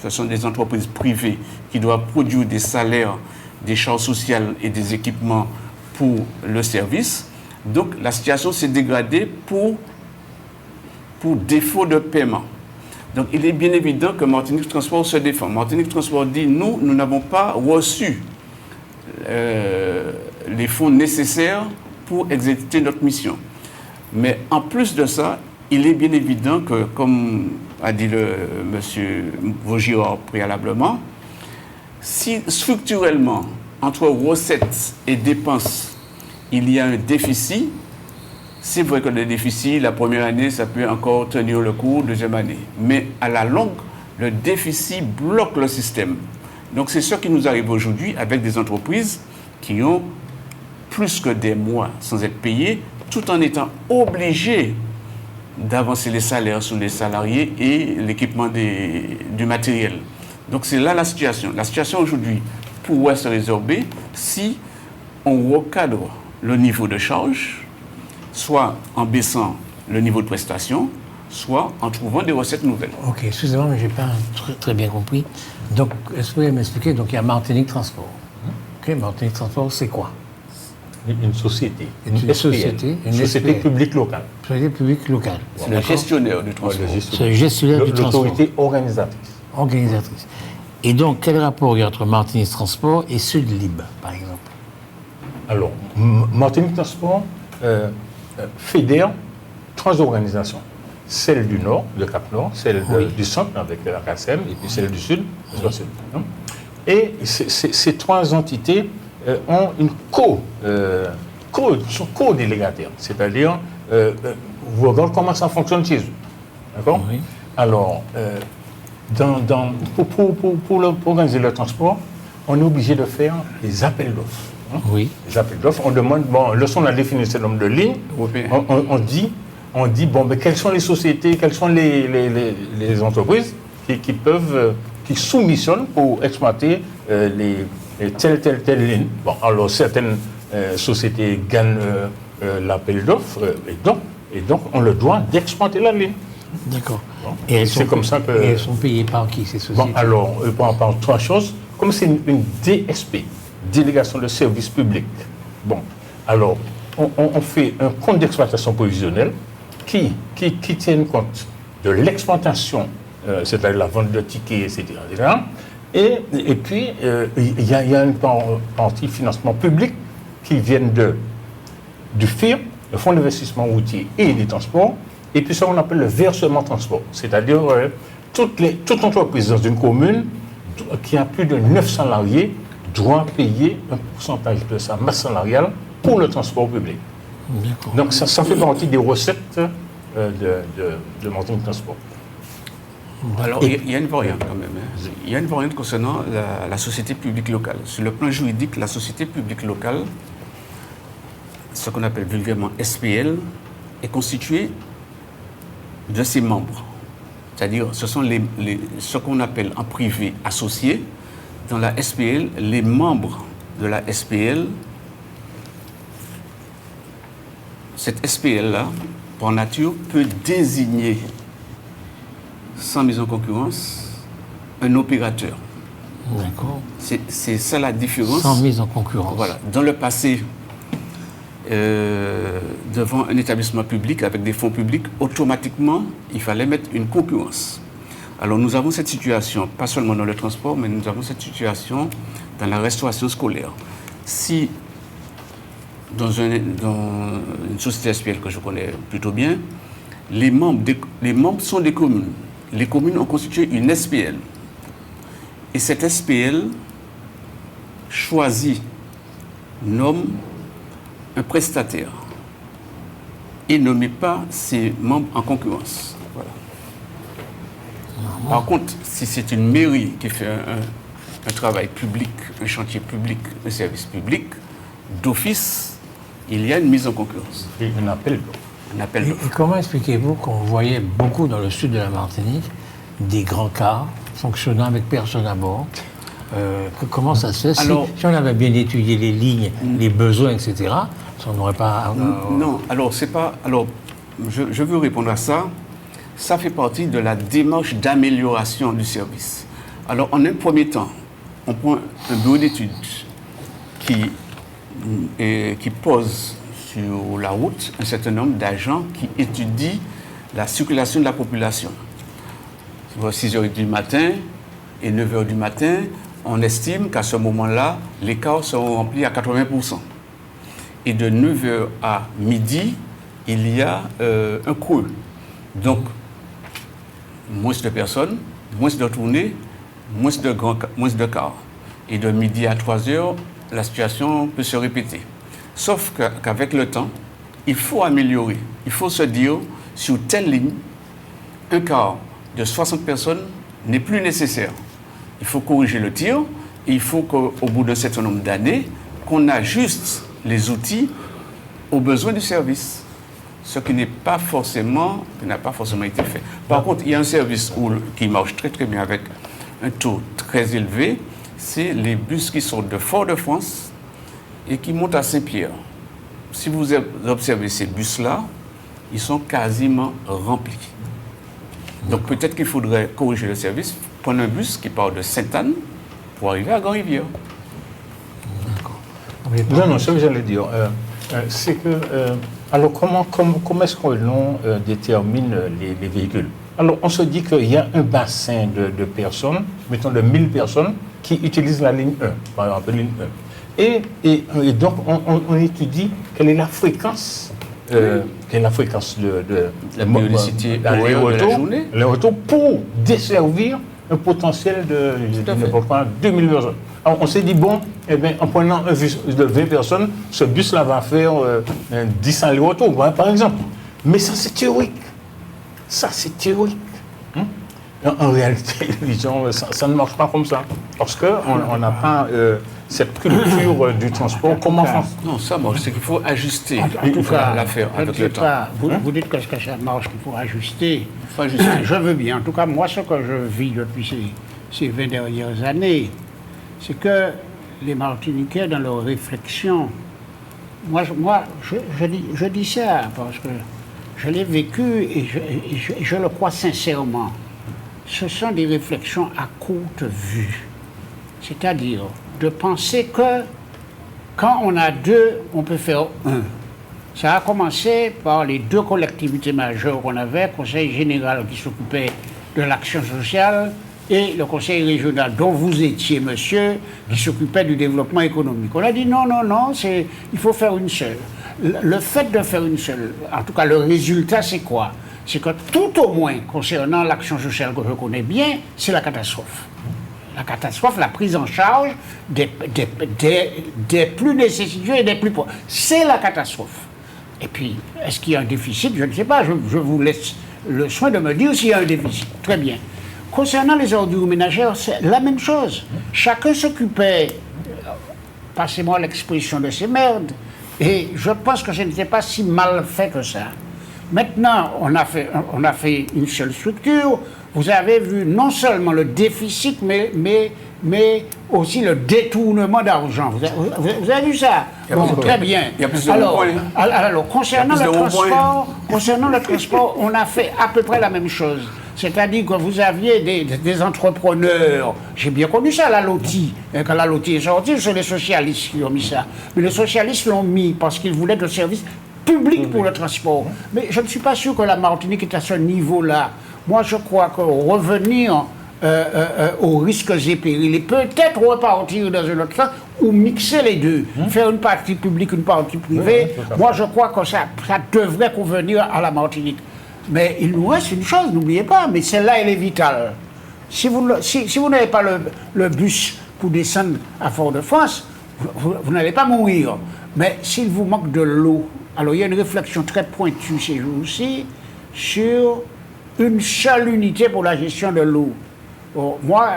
Ce sont des entreprises privées qui doivent produire des salaires, des charges sociales et des équipements pour le service. Donc la situation s'est dégradée pour défaut de paiement. Donc il est bien évident que Martinique Transport se défend. Martinique Transport dit nous n'avons pas reçu les fonds nécessaires pour exécuter notre mission. Mais en plus de ça, il est bien évident que, comme a dit M. Vaugirard préalablement, si structurellement, entre recettes et dépenses, il y a un déficit, c'est vrai que le déficit, la première année, ça peut encore tenir le coup, deuxième année. Mais à la longue, le déficit bloque le système. Donc c'est ce qui nous arrive aujourd'hui avec des entreprises qui ont plus que des mois sans être payées, tout en étant obligées d'avancer les salaires sur les salariés et l'équipement du matériel. Donc c'est là la situation. La situation aujourd'hui pourrait se résorber si on recadre le niveau de charge, soit en baissant le niveau de prestation, soit en trouvant des recettes nouvelles. Ok, excusez-moi, mais je n'ai pas très bien compris. Donc, est-ce que vous pouvez m'expliquer? Donc, il y a Martinique Transport. Ok, Martinique Transport, c'est quoi? Une société. Une société. Une société SPL. publique locale. Société publique locale. C'est le gestionnaire du transport. C'est le gestionnaire du transport. L'autorité organisatrice. Organisatrice. Et donc, quel rapport il y a entre Martinique Transport et Sud-Lib, par exemple? Alors, Martinique Transport fédère trois organisations. Celle du Nord, de Cap-Nord, celle du Centre avec la KSM, et puis celle du Sud, et ces trois entités ont une sont co-délégataires, c'est-à-dire, vous regardez comment ça fonctionne chez eux. D'accord? Oui. Alors, pour organiser le transport, on est obligé de faire des appels d'offres. Oui. Les appels d'offres, on demande, bon, lorsqu'on a défini ce nombre de lignes, on dit, bon, mais quelles sont les sociétés, quelles sont les entreprises qui soumissionnent pour exploiter telle ligne. Bon, alors certaines sociétés gagnent l'appel d'offres et donc on le doit d'exploiter la ligne. D'accord. Bon. Et elles elles sont payées par qui, ces sociétés? Bon, alors, par trois choses. Comme c'est une DSP, délégation de service public, bon, alors, on fait un compte d'exploitation prévisionnelle qui tient compte de l'exploitation, c'est-à-dire la vente de tickets, etc. Et puis, il y a une partie financement public qui vient du FIR, le Fonds d'investissement routier et des transports, et puis ça, on appelle le versement transport, c'est-à-dire toute entreprise dans une commune qui a plus de 9 salariés doit payer un pourcentage de sa masse salariale pour le transport public. D'accord. Donc ça fait partie des recettes de Martinique Transport. Alors, il y a une variante quand même. Hein. Il y a une variante concernant la société publique locale. Sur le plan juridique, la société publique locale, ce qu'on appelle vulgairement SPL, est constituée de ses membres. C'est-à-dire, ce sont ce qu'on appelle en privé associés. Dans la SPL, les membres de la SPL, cette SPL-là, par nature, peut désigner, sans mise en concurrence, un opérateur. D'accord. C'est ça la différence. Sans mise en concurrence. Voilà. Dans le passé, devant un établissement public avec des fonds publics, automatiquement, il fallait mettre une concurrence. Alors nous avons cette situation, pas seulement dans le transport, mais nous avons cette situation dans la restauration scolaire. Si, dans une société SPL que je connais plutôt bien, les membres sont des communes. Les communes ont constitué une SPL. Et cette SPL choisit, nomme un prestataire et ne met pas ses membres en concurrence. Voilà. Par contre, si c'est une mairie qui fait un travail public, un chantier public, un service public, d'office, il y a une mise en concurrence. Et un appel d'offres. Un appel Et d'offres. comment expliquez-vous qu'on voyait beaucoup dans le sud de la Martinique des grands cars fonctionnant avec personne à bord, Comment ça se fait? Alors- Si on avait bien étudié les lignes, les besoins, etc., on n'aurait pas... Non, alors c'est pas. Alors, je veux répondre à ça. Ça fait partie de la démarche d'amélioration du service. Alors, en un premier temps, on prend un bureau d'études qui pose sur la route un certain nombre d'agents qui étudient la circulation de la population. À 6h du matin et 9h du matin, on estime qu'à ce moment-là, les cars seront remplis à 80%. Et de 9h à midi, il y a un creux. Donc, moins de personnes, moins de tournées, moins de cars. Et de midi à 3h, la situation peut se répéter. Sauf qu'avec le temps, il faut améliorer. Il faut se dire, sur telle ligne, un car de 60 personnes n'est plus nécessaire. Il faut corriger le tir et il faut qu'au bout d'un certain nombre d'années, qu'on ajuste les outils aux besoins du service. Ce qui n'a pas forcément été fait. Par contre, il y a un service qui marche très très bien avec un taux très élevé, c'est les bus qui sortent de Fort-de-France et qui montent à Saint-Pierre. Si vous observez ces bus-là, ils sont quasiment remplis. Donc peut-être qu'il faudrait corriger le service, prendre un bus qui part de Sainte-Anne pour arriver à Grand-Rivière. Non, ce que j'allais dire, c'est que... alors, comment est-ce qu'on détermine les véhicules? Alors, on se dit qu'il y a un bassin de personnes, mettons de 1000 personnes, qui utilisent la ligne 1, par exemple, ligne 1. Et donc, on étudie quelle est la fréquence, de La périodicité de la journée. les retours pour desservir un potentiel de 2000 personnes. Alors, on s'est dit, bon, eh bien, en prenant un bus de 20 personnes, ce bus-là va faire 10 allers-retours, par exemple. Mais ça, c'est théorique. Ça, c'est théorique. En réalité, disons, ça ne marche pas comme ça. Parce qu'on n'a pas cette culture du transport comme en France. Non, ça marche, c'est qu'il faut ajuster l'affaire Je ne avec sais le temps. pas. Vous dites que ça marche, qu'il faut ajuster. Faut ajuster. Je veux bien. En tout cas, moi, ce que je vis depuis ces 20 dernières années, c'est que les Martiniquais, dans leurs réflexions, je dis ça parce que je l'ai vécu et je le crois sincèrement. Ce sont des réflexions à courte vue. C'est-à-dire de penser que quand on a deux, on peut faire un. Ça a commencé par les deux collectivités majeures qu'on avait, le Conseil général qui s'occupait de l'action sociale et le Conseil régional dont vous étiez, monsieur, qui s'occupait du développement économique. On a dit non, il faut faire une seule. Le fait de faire une seule, en tout cas le résultat c'est quoi? C'est que tout au moins, concernant l'action sociale que je connais bien, c'est la catastrophe. La catastrophe, la prise en charge des plus nécessiteux et des plus pauvres. C'est la catastrophe. Et puis, est-ce qu'il y a un déficit? Je ne sais pas, je vous laisse le soin de me dire s'il y a un déficit. Très bien. Concernant les ordures ménagères, c'est la même chose. Chacun s'occupait, passez-moi l'expression, de ces merdes, et je pense que ce n'était pas si mal fait que ça. Maintenant, on a fait une seule structure. Vous avez vu non seulement le déficit, mais aussi le détournement d'argent. Vous avez vu ça? Bon, très bien. Il y a plus de alors, concernant le transport, on a fait à peu près la même chose. C'est-à-dire que vous aviez des entrepreneurs. J'ai bien connu ça, la LOTI. Et quand la LOTI est sortie, c'est les socialistes qui ont mis ça. Mais les socialistes l'ont mis parce qu'ils voulaient de services publics pour le transport. Mais je ne suis pas sûr que la Martinique est à ce niveau-là. Moi, je crois que revenir aux risques et périls et peut-être repartir dans un autre sens ou mixer les deux, faire une partie publique, une partie privée, moi, je crois que ça devrait convenir à la Martinique. Mais il nous reste une chose, n'oubliez pas, mais celle-là, elle est vitale. Si vous n'avez pas le bus pour descendre à Fort-de-France, vous n'allez pas mourir. Mais s'il vous manque de l'eau, alors il y a une réflexion très pointue ces jours-ci sur une seule unité pour la gestion de l'eau. Bon, moi,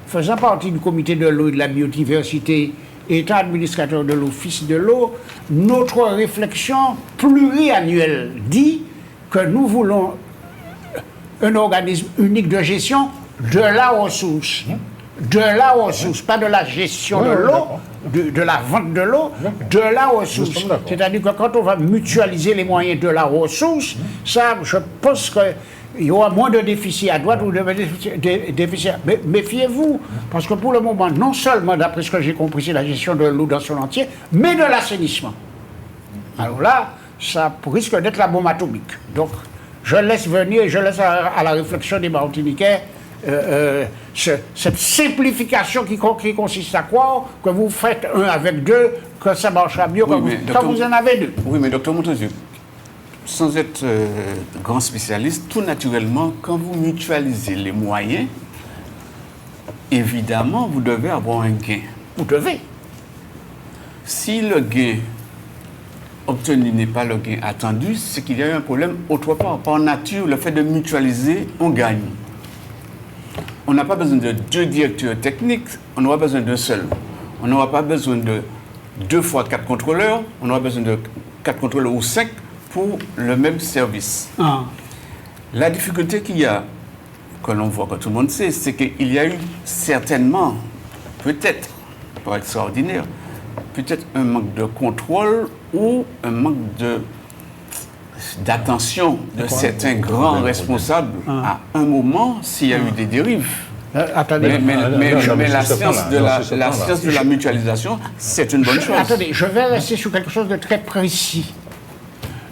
faisant partie du comité de l'eau et de la biodiversité, étant administrateur de l'office de l'eau, notre réflexion pluriannuelle dit que nous voulons un organisme unique de gestion de la ressource. de la ressource, pas de la gestion de l'eau, de la vente de l'eau, de la ressource. C'est-à-dire que quand on va mutualiser les moyens de la ressource, ça, je pense qu'il y aura moins de déficit à droite ou de déficit. Mais méfiez-vous, parce que pour le moment, non seulement, d'après ce que j'ai compris, c'est la gestion de l'eau dans son entier, mais de l'assainissement. Alors là, ça risque d'être la bombe atomique. Donc, je laisse venir, je laisse à la réflexion des Martiniquais cette simplification qui consiste à croire que vous faites un avec deux, que ça marchera mieux quand vous en avez deux. Oui, mais docteur Montagu, sans être grand spécialiste, tout naturellement, quand vous mutualisez les moyens, évidemment, vous devez avoir un gain. Vous devez. Si le gain obtenu n'est pas le gain attendu, c'est qu'il y a eu un problème autre part. Par nature, le fait de mutualiser, on gagne. On n'a pas besoin de deux directeurs techniques, on aura besoin d'un seul. On n'aura pas besoin de 2 fois 4 contrôleurs, on aura besoin de 4 contrôleurs ou 5 pour le même service. La difficulté qu'il y a, que l'on voit, que tout le monde sait, c'est qu'il y a eu certainement, peut-être, pas extraordinaire, peut-être un manque de contrôle ou un manque d'attention de certains grands responsables à un moment s'il y a eu des dérives. Attendez, mais la science de la mutualisation, c'est une bonne chose. Attendez, je vais rester sur quelque chose de très précis.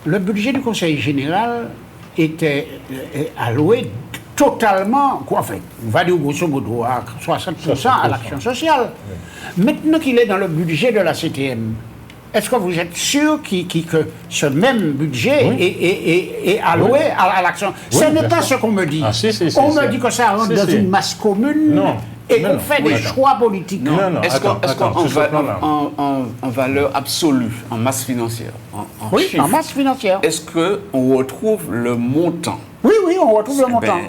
Le budget du Conseil général était alloué totalement, enfin, on va dire grosso modo, à 60% à l'action sociale. Maintenant qu'il est dans le budget de la CTM, est-ce que vous êtes sûr que ce même budget est alloué à l'action? Ce n'est pas ce qu'on me dit. On me dit que ça rentre dans une masse commune et qu'on fait des choix politiques. Est-ce qu'en valeur absolue, en masse financière, oui, chiffre, en masse financière. est-ce qu'on retrouve le montant? Oui, on retrouve le montant.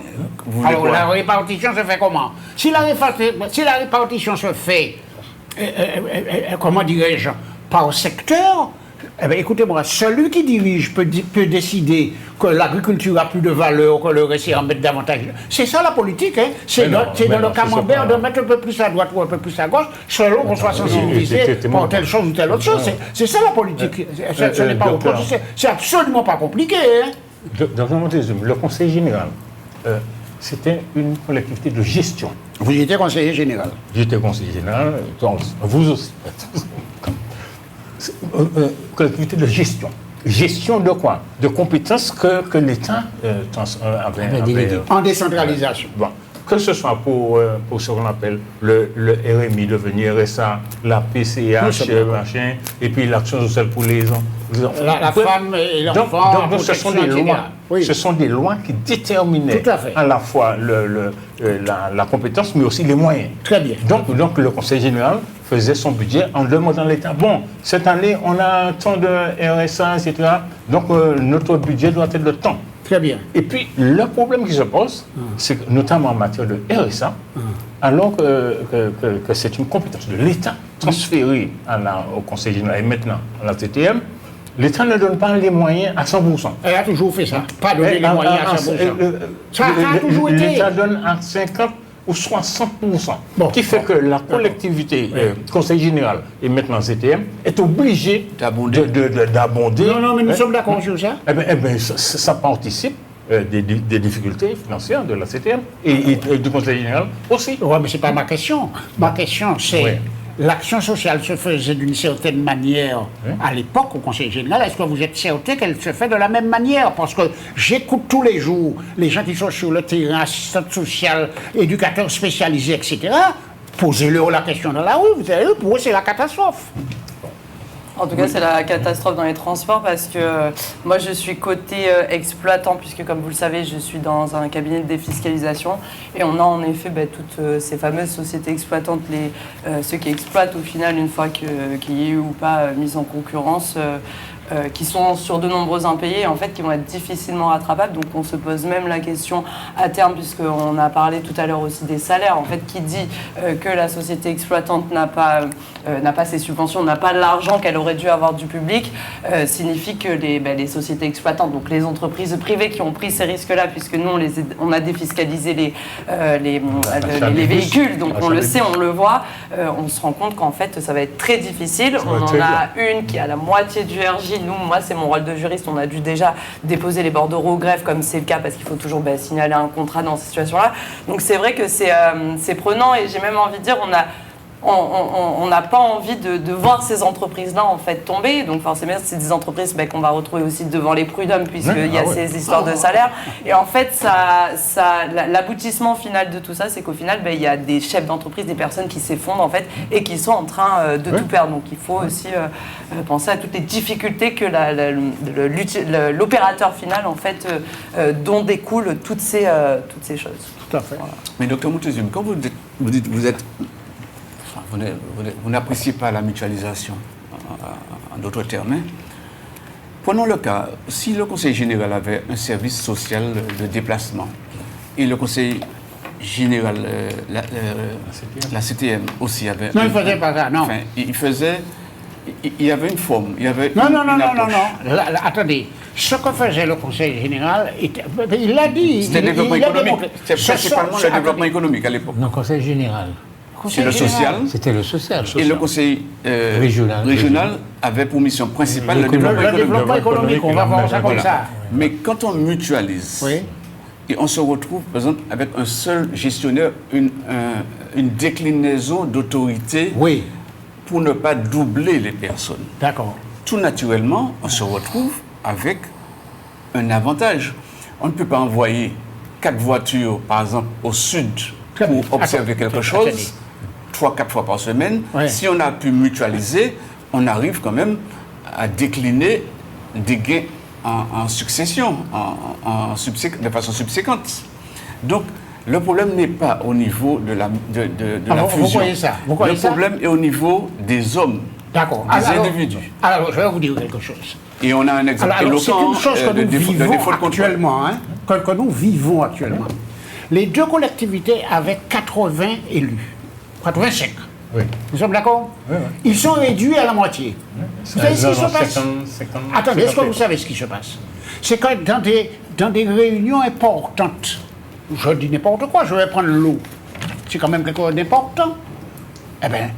Alors, la répartition se fait comment? Si la répartition se fait, comment dirais-je, par secteur, eh bien, écoutez-moi, celui qui dirige peut décider que l'agriculture a plus de valeur, que le reste en mettre davantage. C'est ça la politique, hein? C'est dans le camembert de mettre un peu plus à droite ou un peu plus à gauche, selon qu'on soit sensibilisé pour telle chose ou telle autre chose. C'est ça la politique. Ce n'est pas autre chose. C'est absolument pas compliqué, hein? Dans le Conseil général, c'était une collectivité de gestion. Vous étiez conseiller général. J'étais conseiller général, donc vous aussi. Collectivité de gestion. Gestion de quoi? De compétences que l'État avait en décentralisation. Bon. Que ce soit pour ce qu'on appelle le RMI, devenir RSA, la PCH, machin, et puis l'action sociale pour les enfants. La femme et l'enfant. Donc ce sont des lois. Oui. Ce sont des lois qui déterminaient à la fois la compétence, mais aussi les moyens. Très bien. Donc le Conseil général faisait son budget en demandant à l'État. Bon, cette année, on a tant de RSA, etc. Donc notre budget doit être de temps. Très bien. Et puis, le problème qui se pose, c'est que, notamment en matière de RSA, alors que c'est une compétence de l'État transférée au Conseil général et maintenant à la CTM, l'État ne donne pas les moyens à 100%. Elle a toujours fait ça, pas donner les moyens à 100%. Ça a toujours été. L'État donne à 50 ou 60%. Qui fait que la collectivité, Conseil général et maintenant CTM, est obligée d'abonder. Non, mais nous sommes d'accord sur ça. Ça participe des difficultés financières de la CTM et du Conseil général aussi. Oui, mais ce n'est pas ma question. Ma question, c'est l'action sociale se faisait d'une certaine manière à l'époque au Conseil général. Est-ce que vous êtes certain qu'elle se fait de la même manière? Parce que j'écoute tous les jours les gens qui sont sur le terrain, assistantes sociales, éducateurs spécialisés, etc. Posez-leur la question dans la rue, vous savez, pour eux c'est la catastrophe. En tout cas, c'est la catastrophe dans les transports parce que moi, je suis côté exploitant puisque, comme vous le savez, je suis dans un cabinet de défiscalisation et on a en effet toutes ces fameuses sociétés exploitantes, ceux qui exploitent au final une fois qu'il y ait eu ou pas mise en concurrence, qui sont sur de nombreux impayés, en fait, qui vont être difficilement rattrapables. Donc, on se pose même la question à terme, puisqu'on a parlé tout à l'heure aussi des salaires. En fait, qui dit que la société exploitante n'a pas n'a pas ses subventions, n'a pas l'argent qu'elle aurait dû avoir du public, signifie que les sociétés exploitantes, donc les entreprises privées qui ont pris ces risques-là, puisque nous, on a défiscalisé les véhicules, donc on le sait, on le voit, on se rend compte qu'en fait, ça va être très difficile. On en a une qui a la moitié du RJ. Moi, c'est mon rôle de juriste, on a dû déjà déposer les bordereaux au greffe, comme c'est le cas, parce qu'il faut toujours signaler un contrat dans ces situations-là. Donc c'est vrai que c'est prenant, et j'ai même envie de dire, on n'a pas envie de voir ces entreprises-là en fait tomber. Donc forcément, c'est des entreprises qu'on va retrouver aussi devant les prud'hommes, puisqu'il y a ces histoires de salaire. Et en fait, l'aboutissement final de tout ça, c'est qu'au final, il y a des chefs d'entreprise, des personnes qui s'effondrent en fait et qui sont en train de tout perdre. Donc il faut aussi penser à toutes les difficultés que l'opérateur final en fait dont découlent toutes ces choses. Tout à fait. Voilà. Mais docteur Moutezum, quand vous dites vous n'appréciez pas la mutualisation, en d'autres termes. Prenons le cas, si le Conseil général avait un service social de déplacement et le Conseil général, la CTM aussi avait... Non, il ne faisait pas ça, non. Enfin, il y avait une forme, il y avait non. Attendez, ce que faisait le Conseil général, il l'a dit. C'était le développement économique. C'est principalement le développement économique à l'époque. Non, Conseil général. C'est le social. C'était le social. Et le conseil régional avait pour mission principale le développement économique. On va voir ça comme ça. Mais quand on mutualise, et on se retrouve, par exemple, avec un seul gestionnaire, une déclinaison d'autorité pour ne pas doubler les personnes. D'accord. Tout naturellement, on se retrouve avec un avantage. On ne peut pas envoyer 4 voitures, par exemple, au sud pour observer quelque chose. 3-4 fois par semaine. Si on a pu mutualiser, on arrive quand même à décliner des gains en succession, de façon subséquente. Donc, le problème n'est pas au niveau de la fusion. Vous voyez ça. Le problème est au niveau des hommes, des individus. Alors, je vais vous dire quelque chose. Et on a un exemple éloquent c'est une chose que nous vivons actuellement. Que nous vivons actuellement. Les deux collectivités avaient 80 élus. 85. Oui. Nous sommes d'accord? Oui. Ils sont réduits à la moitié. Vous savez ce qui se passe? 50, Attendez, est-ce que vous savez ce qui se passe? C'est que dans des réunions importantes, je dis n'importe quoi, je vais prendre l'eau. C'est quand même quelque chose d'important. Eh bien,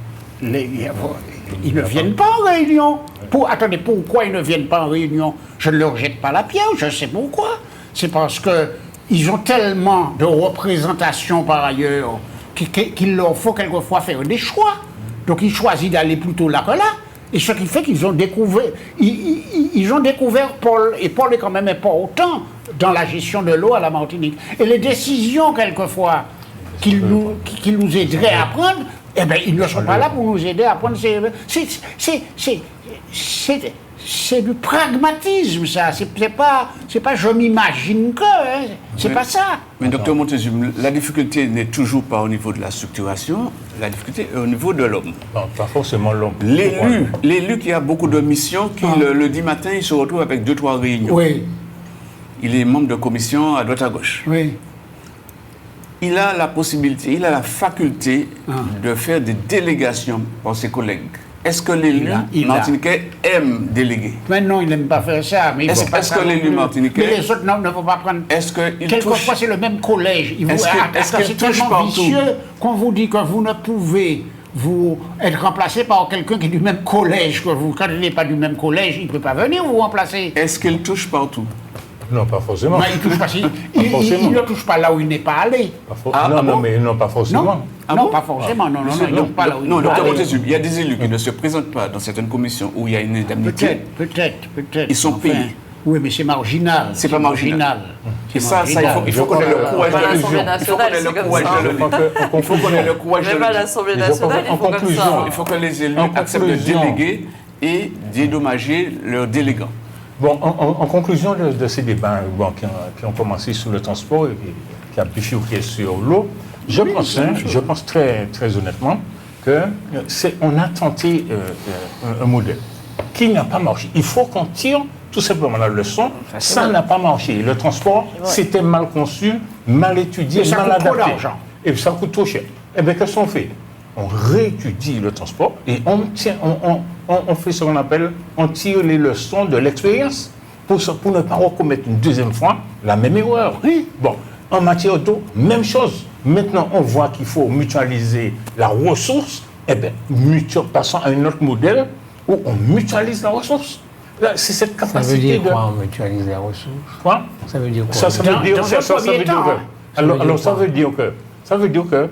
ils ne viennent pas en réunion. Attendez, pourquoi ils ne viennent pas en réunion? Je ne leur jette pas la pierre, je sais pourquoi. C'est parce qu'ils ont tellement de représentation par ailleurs qu'il leur faut quelquefois faire des choix. Donc ils choisissent d'aller plutôt là que là. Et ce qui fait qu'ils ont découvert, ils ont découvert Paul. Et Paul est quand même important dans la gestion de l'eau à la Martinique. Et les décisions quelquefois qu'il nous aiderait à prendre, eh bien ils ne sont pas là pour nous aider à prendre. C'est du pragmatisme, ça. C'est pas je m'imagine que, c'est pas ça. Mais docteur Moutezum, la difficulté n'est toujours pas au niveau de la structuration, la difficulté est au niveau de l'homme. Non, pas forcément l'homme. L'élu qui a beaucoup de missions, qui le 10 matin, il se retrouve avec 2-3 réunions. Oui. Il est membre de commission à droite à gauche. Oui. Il a la possibilité, il a la faculté de faire des délégations par ses collègues. Est-ce que l'élu martiniquais aime déléguer? Maintenant, il n'aime pas faire ça. Mais est-ce que l'élu martiniquais... Mais les autres ne vont pas prendre... Quelquefois, c'est le même collège. C'est tellement vicieux qu'on vous dit que vous ne pouvez vous être remplacé par quelqu'un qui est du même collège que vous. Quand il n'est pas du même collège, il ne peut pas venir vous remplacer. Est-ce qu'il touche partout? Non, pas forcément. Mais il ne touche pas là où il n'est pas allé. Non, pas forcément. Non, pas forcément. Non, il ne touche pas là où il n'est pas allé. Il y a des élus qui ne se présentent pas dans certaines commissions où il y a une indemnité. Peut-être. Ils sont payés. Oui, mais c'est marginal. C'est pas marginal. C'est ça, il faut qu'on ait le courage de le dire. Il faut qu'on ait le courage de le dire. Même à l'Assemblée nationale, il faut comme ça. Il faut que les élus acceptent de déléguer et dédommager leurs délégants. Bon, en conclusion de ces débats qui ont commencé sur le transport et qui a bifurqué sur l'eau, je pense très, très honnêtement qu'on a tenté un modèle qui n'a pas marché. Il faut qu'on tire tout simplement la leçon. Ça n'a pas marché. Le transport, c'était mal conçu, mal étudié, mal adapté. Et ça coûte trop cher. Eh bien, qu'est-ce qu'on fait? on réétudie le transport et on fait ce qu'on appelle, on tire les leçons de l'expérience pour ne pas recommettre une deuxième fois la même erreur. Oui. Bon, en matière d'eau, même chose. Maintenant, on voit qu'il faut mutualiser la ressource. Eh bien, passons à un autre modèle où on mutualise la ressource. Là, c'est cette capacité Ça veut dire de... quoi, on mutualise la ressource? Quoi? Ça veut dire quoi? Ça veut dire que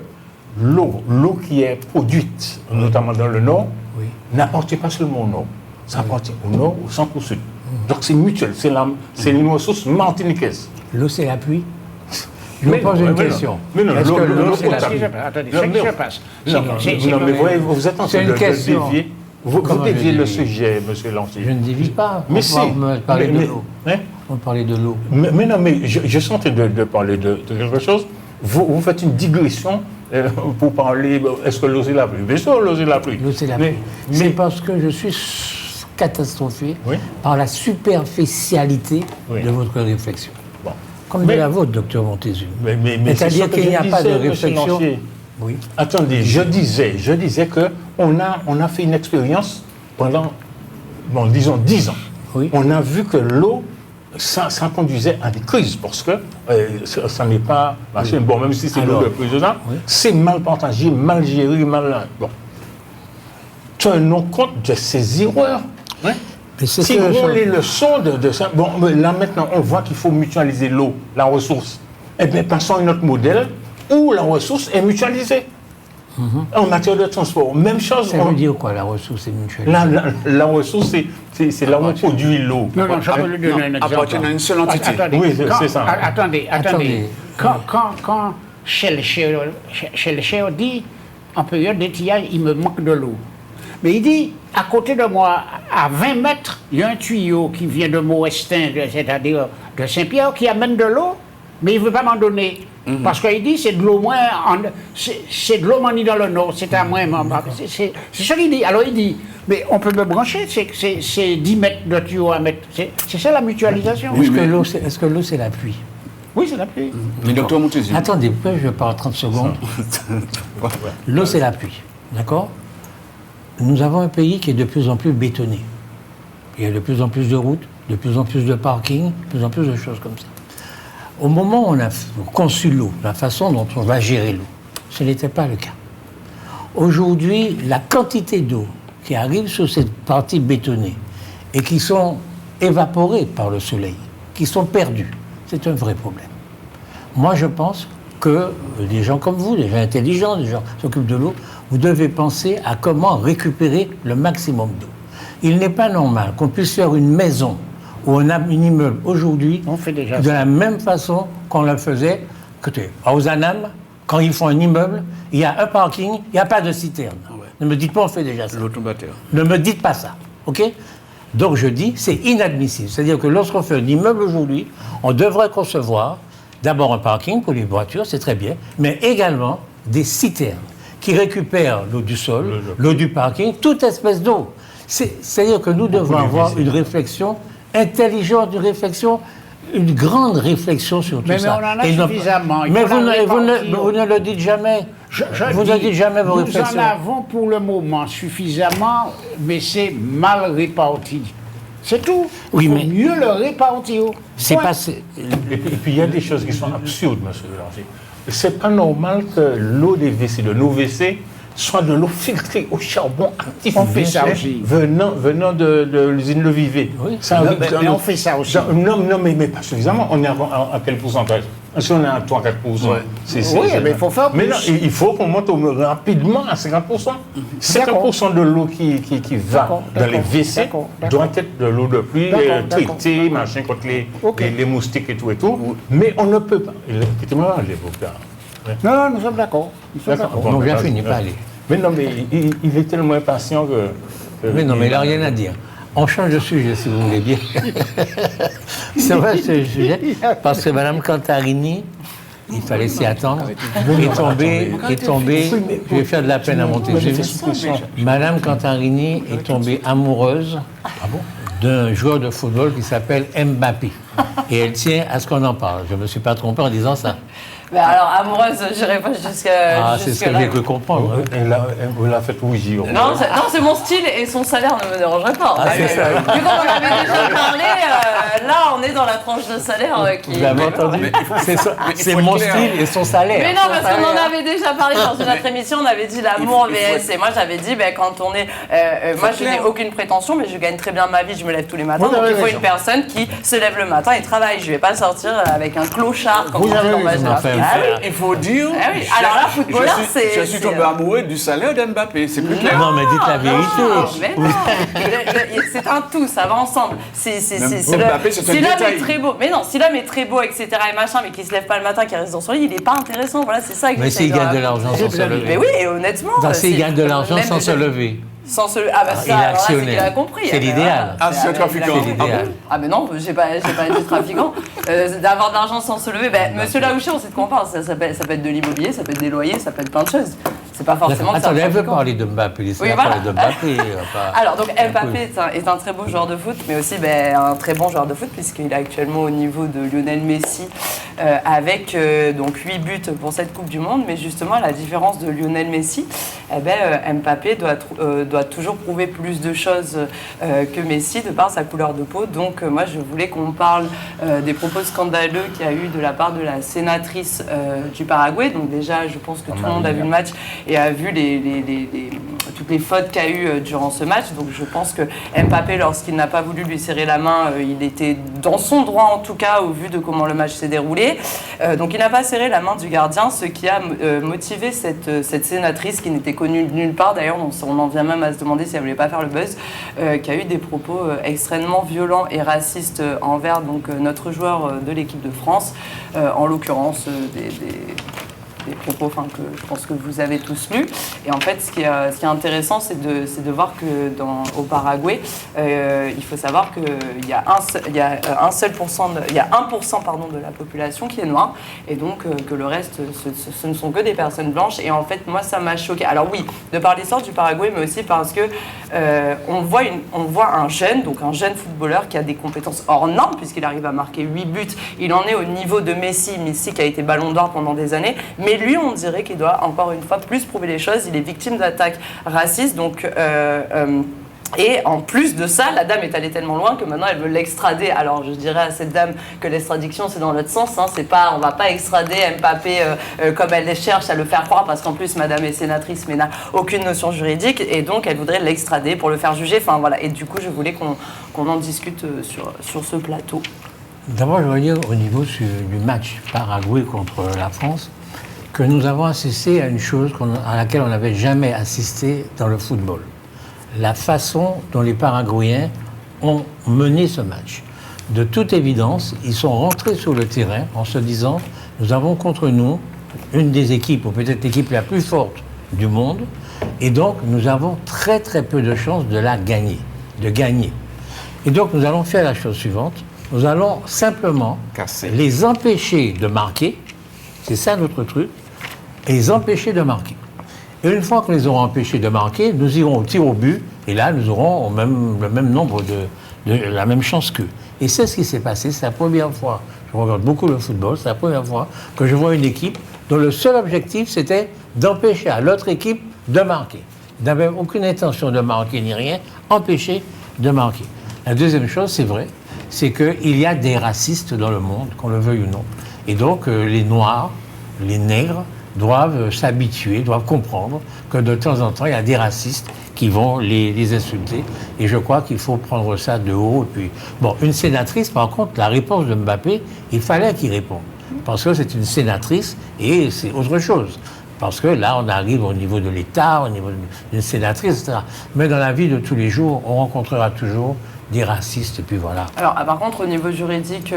l'eau qui est produite, notamment dans le Nord, Oui. n'appartient pas seulement au Nord. Ça appartient au Nord, au Centre, au Sud. Donc c'est mutuel, c'est une ressource martiniquaise. L'eau, c'est la pluie? Je vous pose une question. Mais non, Est-ce que l'eau, c'est la potable. pluie? Attendez, Non, ce qui non. se passe. Non, mais vous êtes en C'est train une de question. dévier. Vous Comment déviez je le dévie? sujet, M. Lantier. Je ne dévie pas. Mais On si. va parler de Mais- l'eau. hein? On parlait de l'eau. Mais non, mais je suis en train de parler de quelque chose. Vous faites une digression pour parler, est-ce que l'eau c'est la pluie? Bien sûr, l'eau c'est la pluie. L'eau, c'est la Mais- pluie. mais- C'est parce que je suis catastrophé Oui. par la superficialité Oui. de votre réflexion. Bon. Comme Mais- de la vôtre, docteur Montezuma. Mais C'est-à-dire c'est ce que qu'il n'y je a pas de disais, monsieur réflexion. Lantier. Oui. Attendez, je disais que on a fait une expérience pendant, disons 10 ans. Oui. On a vu que l'eau, ça conduisait à des crises parce que ça n'est pas, bon, même si c'est l'eau Alors, de président, oui. c'est mal partagé, mal géré, mal. Bon. Tenons compte de ces erreurs. Hein? Mais c'est Tirons que- les leçons de ça. Bon, mais là maintenant, on voit qu'il faut mutualiser l'eau, la ressource. Eh bien, passons à un autre modèle où la ressource est mutualisée. En matière de transport, même chose. Ça veut dire quoi, la ressource est mutualisée? La ressource, c'est là où on produit l'eau. Non, je peux lui donner un exemple. appartient à une seule entité. Attendez, Oui, quand- c'est ça. Attendez. Attendez. Quand Shell dit, en période d'étiage, il me manque de l'eau. Mais il dit, à côté de moi, à 20 mètres, il y a un tuyau qui vient de Mauestin, c'est-à-dire de Saint-Pierre, qui amène de l'eau, mais il ne veut pas m'en donner. Parce qu'il dit, c'est de l'eau moins, c'est de l'eau manie dans le nord, c'est à moins. C'est ça qu'il dit. Alors il dit, mais on peut me brancher, c'est 10 mètres de tuyau à mettre. C'est ça la mutualisation. Est-ce que l'eau, c'est la pluie? Oui, c'est la pluie. Mais docteur Montezuma. Attendez, pourquoi je parle 30 secondes? L'eau, c'est la pluie. D'accord? Nous avons un pays qui est de plus en plus bétonné. Il y a de plus en plus de routes, de plus en plus de parkings, de plus en plus de choses comme ça. Au moment où on a conçu l'eau, la façon dont on va gérer l'eau, ce n'était pas le cas. Aujourd'hui, la quantité d'eau qui arrive sur cette partie bétonnée et qui sont évaporées par le soleil, qui sont perdues, c'est un vrai problème. Moi, je pense que des gens comme vous, des gens intelligents, des gens qui s'occupent de l'eau, vous devez penser à comment récupérer le maximum d'eau. Il n'est pas normal qu'on puisse faire une maison où on a un immeuble aujourd'hui On fait déjà de ça. la même façon qu'on le faisait. Écoutez, à Ozanam, quand ils font un immeuble, il y a un parking, il n'y a pas de citerne. Ne me dites pas on fait déjà ça. L'automateur. Ne me dites pas ça, ok? Donc je dis, c'est inadmissible. C'est-à-dire que lorsqu'on fait un immeuble aujourd'hui, on devrait concevoir d'abord un parking pour les voitures, c'est très bien, mais également des citernes qui récupèrent l'eau du sol, l'eau du parking, toute espèce d'eau. C'est-à-dire que nous devons avoir une réflexion intelligente, une grande réflexion sur tout Mais ça. on en a Et non- suffisamment. Il Mais faut vous la répartir. vous ne le dites jamais. Je Vous ne dites jamais vos nous réflexions. en avons pour le moment suffisamment, mais c'est mal réparti. C'est tout. Oui, Il faut mais- mieux le répartir. C'est Point. pas... Et puis il y a des choses qui sont absurdes, monsieur Lantier. C'est pas normal que l'eau des WC, de nos WC, soit de l'eau filtrée au charbon actif. On fait ça Hein, aussi. Venant de l'usine Le Vivet. Oui. Ça Non, arrive mais dans- on fait ça aussi. Non, mais pas suffisamment. On est à quel pourcentage? Si on est à 3-4%. Ouais. Oui, mais il faut faire Mais plus. non, il faut qu'on monte rapidement à 50%. 50% de l'eau qui va D'accord, dans les d'accord, WC d'accord. doit être de l'eau de pluie, D'accord, traitée, machin, contre Ok. les moustiques et tout. Mais on ne peut pas. Écoutez-moi, l'avocat. Non, nous sommes d'accord. Nous sommes D'accord. d'accord. Non, mais bien ça, fini, pas aller. Mais non, mais il est tellement impatient que Mais non, mais il n'a rien à dire. On change de sujet, si vous voulez bien. C'est vrai, ce sujet. Parce que Mme Cantarini, il fallait s'y attendre, est tombée, je vais faire de la peine à Montezuma. Mme Cantarini est tombée amoureuse d'un joueur de football qui s'appelle Mbappé. Et elle tient à ce qu'on en parle. Je ne me suis pas trompé en disant ça. Alors, amoureuse, j'irai pas jusqu'à. C'est ce que j'ai cru comprendre. Vous l'a fait rougir. Non, c'est mon style et son salaire ne me dérangerait pas. C'est ça. Vu qu'on en avait déjà parlé, là, on est dans la tranche de salaire qui. Vous avez entendu? C'est mon style et son salaire. Mais non, parce qu'on en avait déjà parlé dans une autre émission, on avait dit l'amour VS. Et moi, j'avais dit, quand on est. Moi, je n'ai aucune prétention, mais je gagne très bien ma vie, je me lève tous les matins. Donc, il faut une personne qui se lève le matin et travaille. Je ne vais pas sortir avec un clochard comme ça dans ma génération. Il faut dire. Alors là, footballeur, c'est. Je suis tombé amoureux du salaire d'Mbappé, c'est plus clair. Non, mais dites la vérité. C'est un tout, ça va ensemble. Mbappé, c'est un si l'homme détail. est très beau, mais non, si l'homme est très beau, etc. et machin, mais qu'il se lève pas le matin, qu'il reste dans son lit, il n'est pas intéressant. Voilà, c'est ça que Mais s'il gagne de l'argent sans se lever. Mais oui, et honnêtement. S'il gagne de l'argent sans se lever. Sans se... Ah bah ça, Il est alors là, c'est actionnaire. qu'il a compris. C'est l'idéal. Ah, c'est un trafiquant. C'est l'idéal. Ah mais non, j'ai pas été trafiquant. D'avoir de l'argent sans se lever, monsieur Laouché, on sait de quoi on parle. Ça peut être de l'immobilier, ça peut être des loyers, ça peut être plein de choses. C'est pas forcément que c'est un Attendez, elle veut trafiquant. parler de Mbappé. Oui, voilà. Parler de Mbappé. Alors, donc, Mbappé est un très beau joueur de foot, mais aussi un très bon joueur de foot, puisqu'il est actuellement au niveau de Lionel Messi, avec donc 8 buts pour cette Coupe du Monde. Mais justement, à la différence de Lionel Messi, Mbappé doit toujours prouver plus de choses que Messi, de par sa couleur de peau. Donc, moi, je voulais qu'on parle des propos scandaleux qu'il y a eu de la part de la sénatrice du Paraguay. Donc, déjà, je pense que tout le monde a vu le match et a vu toutes les fautes qu'il y a eu durant ce match. Donc je pense que Mbappé, lorsqu'il n'a pas voulu lui serrer la main, il était dans son droit en tout cas au vu de comment le match s'est déroulé. Donc il n'a pas serré la main du gardien, ce qui a motivé cette sénatrice qui n'était connue de nulle part. D'ailleurs, on en vient même à se demander si elle ne voulait pas faire le buzz, qui a eu des propos extrêmement violents et racistes envers notre joueur de l'équipe de France, en l'occurrence des propos que je pense que vous avez tous lus. Et en fait, ce qui est intéressant, c'est de voir que au Paraguay, il faut savoir qu'il y a 1% de la population qui est noire, et donc que le reste, ce ne sont que des personnes blanches. Et en fait, moi, ça m'a choqué. Alors oui, de par l'histoire du Paraguay, mais aussi parce que on voit un jeune footballeur qui a des compétences hors normes, puisqu'il arrive à marquer 8 buts. Il en est au niveau de Messi qui a été ballon d'or pendant des années, mais lui, on dirait qu'il doit encore une fois plus prouver les choses. Il est victime d'attaques racistes, et en plus de ça, la dame est allée tellement loin que maintenant elle veut l'extrader. Alors je dirais à cette dame que l'extradition c'est dans l'autre sens. C'est pas, on va pas extrader Mbappé comme elle cherche à le faire croire, parce qu'en plus madame est sénatrice mais n'a aucune notion juridique, et donc elle voudrait l'extrader pour le faire juger. Enfin voilà. Et du coup je voulais qu'on en discute sur ce plateau. D'abord je veux dire au niveau du match Paraguay contre la France, que nous avons assisté à une chose à laquelle on n'avait jamais assisté dans le football. La façon dont les Paraguayens ont mené ce match. De toute évidence, ils sont rentrés sur le terrain en se disant « Nous avons contre nous une des équipes, ou peut-être l'équipe la plus forte du monde, et donc nous avons très très peu de chances de gagner. Et donc nous allons faire la chose suivante, nous allons simplement les empêcher de marquer, c'est ça notre truc, et les empêcher de marquer. Et une fois qu'on les aura empêchés de marquer, nous irons au tir au but, et là, nous aurons le même nombre la même chance qu'eux. Et c'est ce qui s'est passé. C'est la première fois, je regarde beaucoup le football, c'est la première fois que je vois une équipe dont le seul objectif, c'était d'empêcher à l'autre équipe de marquer. Ils n'avaient aucune intention de marquer ni rien, empêcher de marquer. La deuxième chose, c'est vrai, c'est qu'il y a des racistes dans le monde, qu'on le veuille ou non. Et donc, les Noirs, les Nègres, doivent s'habituer, doivent comprendre que de temps en temps, il y a des racistes qui vont les insulter. Et je crois qu'il faut prendre ça de haut. Et puis, une sénatrice, par contre, la réponse de Mbappé, il fallait qu'il réponde. Parce que c'est une sénatrice et c'est autre chose. Parce que là, on arrive au niveau de l'État, au niveau d'une sénatrice, etc. Mais dans la vie de tous les jours, on rencontrera toujours des racistes, et puis voilà. Alors, par contre, au niveau juridique,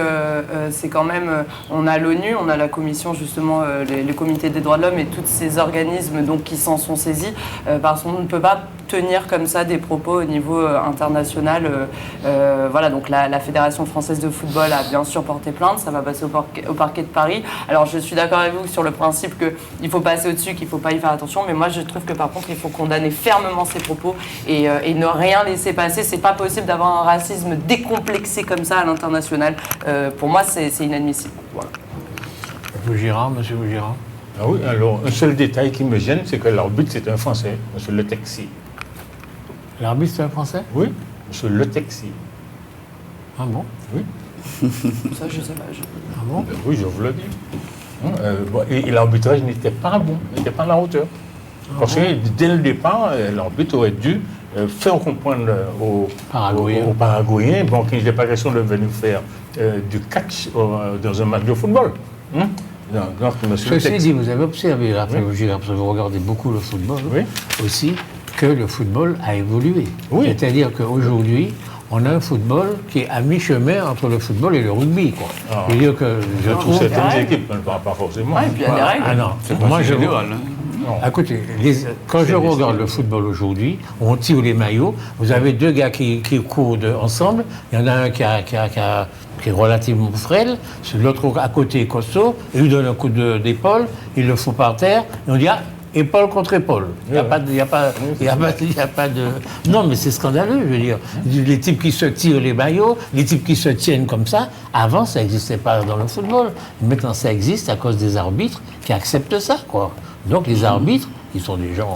c'est quand même... on a l'ONU, on a la commission, justement, le comité des droits de l'homme et tous ces organismes qui s'en sont saisis, parce qu'on ne peut pas tenir comme ça des propos au niveau international. Voilà, donc la Fédération française de football a bien sûr porté plainte, ça va passer au parquet de Paris. Alors, je suis d'accord avec vous sur le principe qu'il faut passer au-dessus, qu'il ne faut pas y faire attention, mais moi, je trouve que par contre, il faut condamner fermement ces propos et ne rien laisser passer. C'est pas possible d'avoir un racisme décomplexé comme ça à l'international. Pour moi, c'est inadmissible. Voilà. Bougiran, monsieur Bougiran. Ah oui, alors, un seul détail qui me gêne, c'est que l'arbitre, c'est un Français, monsieur Le Texier. L'arbitre, c'est un Français? Oui, monsieur Le Texier. Ah bon? Oui. Ça, je sais pas. Ah bon? Oui, je vous le dis. Et l'arbitrage n'était pas bon, n'était pas à la hauteur. Parce que dès le départ, l'arbitre aurait dû faire comprendre aux Paraguayens qu'il n'était pas question de venir faire du catch dans un match de football. Donc, Ceci dit, vous avez observé, parce que vous regardez beaucoup le football, aussi, que le football a évolué. Oui. C'est-à-dire qu'aujourd'hui, on a un football qui est à mi-chemin entre le football et le rugby, quoi. Ah. Je veux dire que je trouve... certaines équipes ne parlent pas forcément. Ouais, et puis il y a des règles. Ah non, C'est moi pas je général. Écoutez, quand je regarde le football aujourd'hui, on tire les maillots, vous avez deux gars qui courent ensemble, il y en a un qui est relativement frêle, l'autre à côté est costaud, il lui donne un coup d'épaule, il le fout par terre, et on dit ah, épaule contre épaule. Il n'y a pas de... Non, mais c'est scandaleux, je veux dire. Les types qui se tirent les maillots, les types qui se tiennent comme ça, avant, ça n'existait pas dans le football. Maintenant, ça existe à cause des arbitres qui acceptent ça, quoi. Donc, les arbitres, qui sont des gens,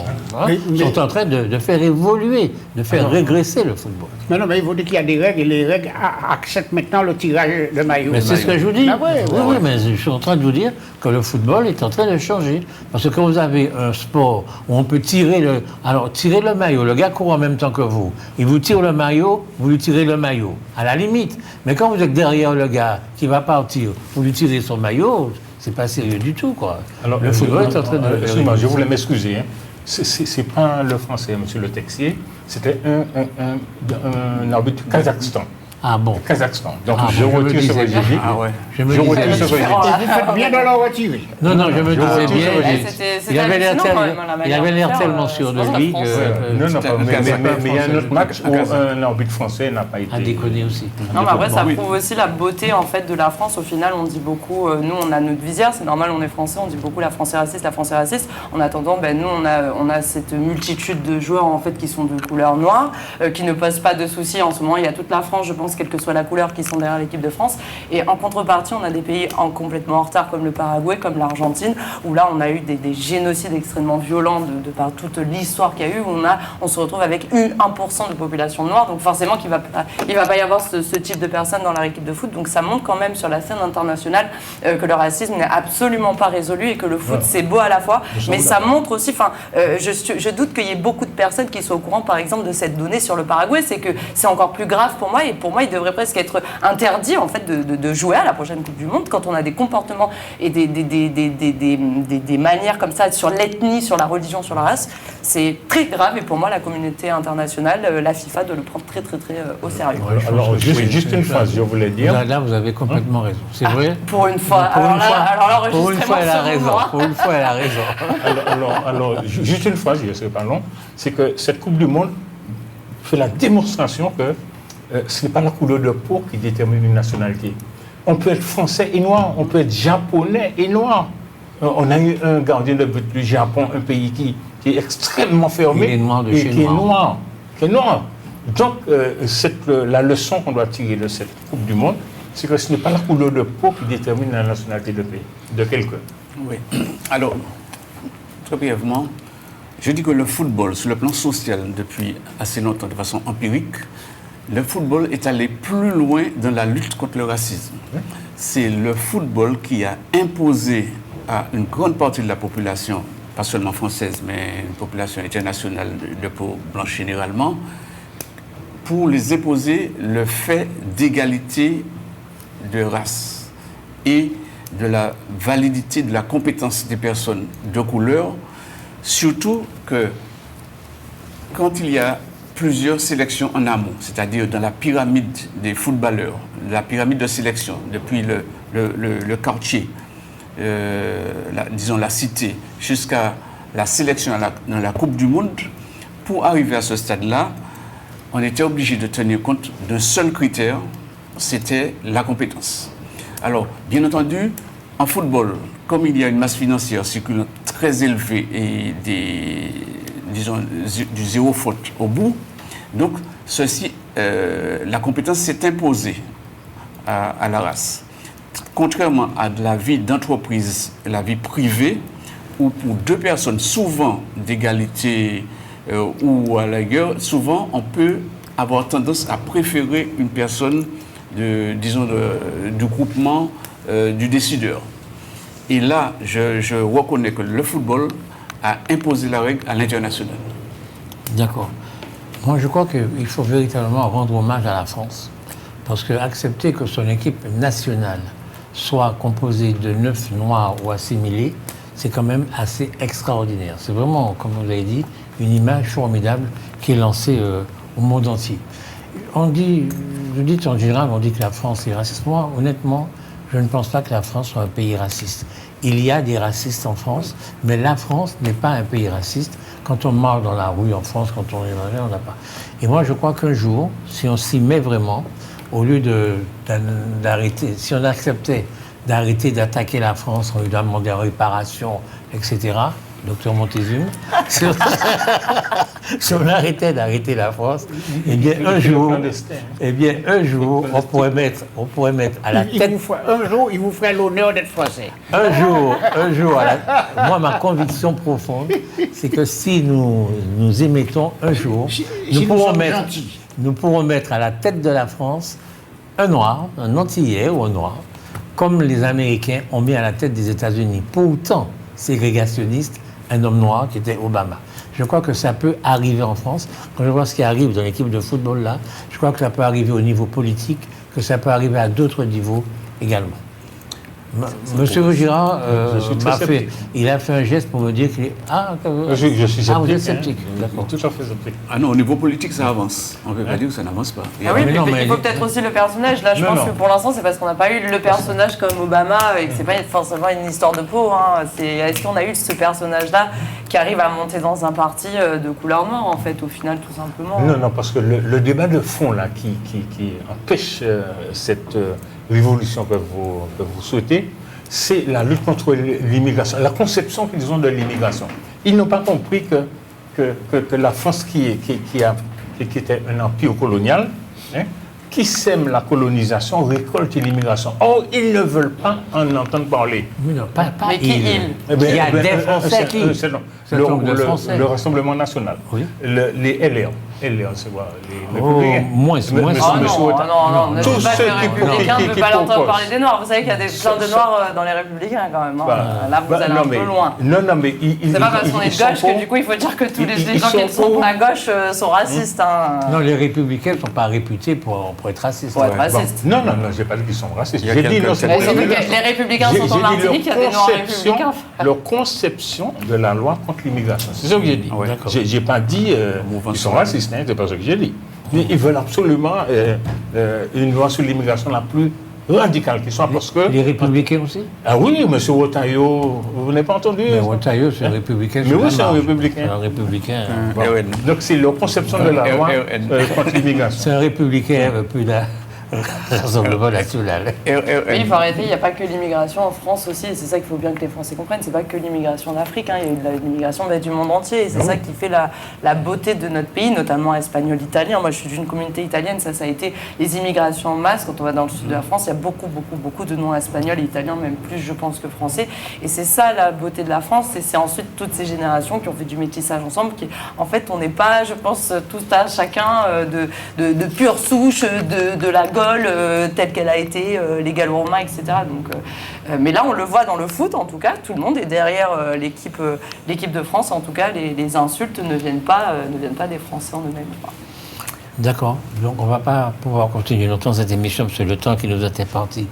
sont en train de faire évoluer, de faire régresser le football. Non, mais il faut dire qu'il y a des règles, et les règles acceptent maintenant le tirage de maillot. Mais c'est ce que je vous dis. Ah oui, mais je suis en train de vous dire que le football est en train de changer. Parce que quand vous avez un sport où on peut tirer le maillot, le gars court en même temps que vous, il vous tire le maillot, vous lui tirez le maillot, à la limite. Mais quand vous êtes derrière le gars qui va partir, vous lui tirez son maillot, c'est pas sérieux du tout, quoi. Alors, le football est en train de... Excusez-moi, je voulais m'excuser. Hein. C'est pas le Français, monsieur Le Texier, c'était un arbitre du Kazakhstan. Ah bon? Kazakhstan. Donc je retire ce que j'ai dit. Ah ouais. Je retire ce que j'ai dit. Vous faites bien de le retirer. Non, je me disais bien. Il avait l'air tellement sûr de lui que... Mais il y a un autre match où un arbitre français n'a pas été... A déconné aussi. Non, mais après, ça prouve aussi la beauté, en fait, de la France. Au final, on dit beaucoup... nous, on a notre visière, c'est normal, on est français, on dit beaucoup la France est raciste, la France est raciste. En attendant, nous, on a cette multitude de joueurs, en fait, qui sont de couleur noire, qui ne posent pas de soucis. En ce moment, il y a toute la France, je pense, quelle que soit la couleur, qui sont derrière l'équipe de France. Et en contrepartie, on a des pays complètement en retard, comme le Paraguay, comme l'Argentine, où là, on a eu des génocides extrêmement violents de par toute l'histoire qu'il y a eu, où on se retrouve avec 1% de population noire. Donc forcément, il va pas y avoir ce type de personnes dans leur équipe de foot. Donc ça montre quand même sur la scène internationale que le racisme n'est absolument pas résolu et que le foot, c'est beau à la fois. Mais ça montre aussi, je doute qu'il y ait beaucoup de personnes qui soient au courant, par exemple, de cette donnée sur le Paraguay. C'est que c'est encore plus grave pour moi. Et pour moi, il devrait presque être interdit en fait de jouer à la prochaine Coupe du Monde quand on a des comportements et des manières comme ça sur l'ethnie, sur la religion, sur la race. C'est très grave et pour moi la communauté internationale, la FIFA, doit le prendre très très très au sérieux. Alors juste une phrase, je voulais dire. Là, vous avez complètement raison. C'est vrai. Pour une fois. Pour une fois, elle a raison. Pour une fois, elle a raison. Alors, juste une phrase, je ne sais pas long, c'est que cette Coupe du Monde fait la démonstration que ce n'est pas la couleur de peau qui détermine une nationalité. On peut être français et noir, on peut être japonais et noir. On a eu un gardien de but du Japon, un pays qui est extrêmement fermé. Il est noir de et chez qui noir. est noir. Donc, la leçon qu'on doit tirer de cette Coupe du Monde, c'est que ce n'est pas la couleur de peau qui détermine la nationalité de quelqu'un. Oui. Alors, très brièvement, je dis que le football, sur le plan social, depuis assez longtemps, de façon empirique, le football est allé plus loin dans la lutte contre le racisme. C'est le football qui a imposé à une grande partie de la population, pas seulement française, mais une population internationale de peau blanche généralement, pour les imposer le fait d'égalité de race et de la validité de la compétence des personnes de couleur, surtout que quand il y a plusieurs sélections en amont, c'est-à-dire dans la pyramide des footballeurs, la pyramide de sélection, depuis le quartier, disons la cité, jusqu'à la sélection dans la Coupe du Monde, pour arriver à ce stade-là, on était obligé de tenir compte d'un seul critère, c'était la compétence. Alors, bien entendu, en football, comme il y a une masse financière circulant très élevée et du zéro faute au bout, donc la compétence s'est imposée à la race. contrairement à de la vie d'entreprise et la vie privée, où pour deux personnes, souvent d'égalité ou à la rigueur, souvent on peut avoir tendance à préférer une personne du groupement du décideur. Et là, je reconnais que le football a imposé la règle à l'international. D'accord. Moi, je crois qu'il faut véritablement rendre hommage à la France. Parce que accepter que son équipe nationale soit composée de 9 noirs ou assimilés, c'est quand même assez extraordinaire. C'est vraiment, comme vous l'avez dit, une image formidable qui est lancée au monde entier. On dit, je dis en général, on dit que la France est raciste. Moi, honnêtement, je ne pense pas que la France soit un pays raciste. Il y a des racistes en France, mais la France n'est pas un pays raciste. Quand on marche dans la rue en France, quand on est dans la rue, on n'a pas. Et moi, je crois qu'un jour, si on s'y met vraiment, au lieu d'arrêter, si on acceptait d'arrêter d'attaquer la France, on lui demandait des réparations, etc., docteur Montezuma, si on arrêtait d'arrêter la France, eh bien un jour, on pourrait mettre à la tête. Un jour, il vous ferait l'honneur d'être français. Un jour, moi, ma conviction profonde, c'est que si nous émettons un jour, nous pourrons mettre à la tête de la France un noir, un antillais ou un noir, comme les Américains ont mis à la tête des États-Unis, pourtant ségrégationniste, un homme noir qui était Obama. Je crois que ça peut arriver en France. Quand je vois ce qui arrive dans l'équipe de football là, je crois que ça peut arriver au niveau politique, que ça peut arriver à d'autres niveaux également. Monsieur Girard il a fait un geste pour me dire qu'il est... je suis sceptique. Ah, vous êtes sceptique, d'accord. Tout à fait sceptique. Ah non, au niveau politique, ça avance. On ne peut pas dire que ça n'avance pas. Ah oui, mais il faut peut-être aussi le personnage. Là, je pense que pour l'instant, c'est parce qu'on n'a pas eu le personnage comme Obama et que c'est pas forcément une histoire de peau. Hein. Est-ce qu'on a eu ce personnage-là qui arrive à monter dans un parti de couleur noire, en fait, au final, tout simplement? Non, parce que le débat de fond, là, qui empêche cette révolution que vous souhaitez, c'est la lutte contre l'immigration, la conception qu'ils ont de l'immigration. Ils n'ont pas compris que la France, qui était un empire colonial, qui sème la colonisation, récolte l'immigration. Or, ils ne veulent pas en entendre parler. Mais non, pas mais qui ils? Il y a des Français qui... Le Rassemblement national. Oui. Les LR. C'est quoi? Les républicains. Moins. Non. Tous Tous ceux les qui républicains ne veulent pas l'entendre proposent. parler des Noirs. Vous savez qu'il y a plein de Noirs dans les républicains, quand même. Là, vous allez un peu loin. Non, mais... C'est pas parce qu'on est de gauche que, du coup, il faut dire que tous les gens qui sont à gauche sont racistes. Non, les républicains ne sont pas réputés pour être racistes. Pour être racistes. Non, j'ai pas dit qu'ils sont racistes. Il y a J'ai dit non, quelques- c'est Les républicains sont en Martinique, il y a des Noirs républicains. leur conception de la loi contre l'immigration. C'est ça que j'ai dit. Ouais. J'ai pas dit qu'ils sont racistes, c'est pas ça que j'ai dit. Mais ils veulent absolument une loi sur l'immigration la plus radicale qui soit, parce que... Les républicains aussi? Ah oui, M. Wotayo, vous n'avez pas entendu? Mais Wotayo, c'est un républicain. Mais oui, c'est un républicain. C'est un républicain. Bon. Donc c'est leur conception de la loi contre l'immigration. C'est un républicain plus d'un Rassemblement national. Oui, il faut arrêter, il n'y a pas que l'immigration en France aussi, et c'est ça qu'il faut bien que les Français comprennent, c'est pas que l'immigration d'Afrique, il y a eu de l'immigration du monde entier, et c'est ça qui fait la beauté de notre pays, notamment espagnol, italien. Moi je suis d'une communauté italienne, ça a été les immigrations en masse. Quand on va dans le sud de la France, il y a beaucoup de noms espagnols et italiens, même plus je pense que français, et c'est ça la beauté de la France, et c'est ensuite toutes ces générations qui ont fait du métissage ensemble, qui en fait on n'est pas, je pense, tout à chacun de pure souche, de la telle qu'elle a été, les Gallo-Romains, etc. Donc, mais là, on le voit dans le foot, en tout cas, tout le monde est derrière l'équipe de France. En tout cas, les insultes ne viennent pas des Français en eux-mêmes. D'accord. Donc, on ne va pas pouvoir continuer longtemps cette émission, parce que le temps qui nous était parti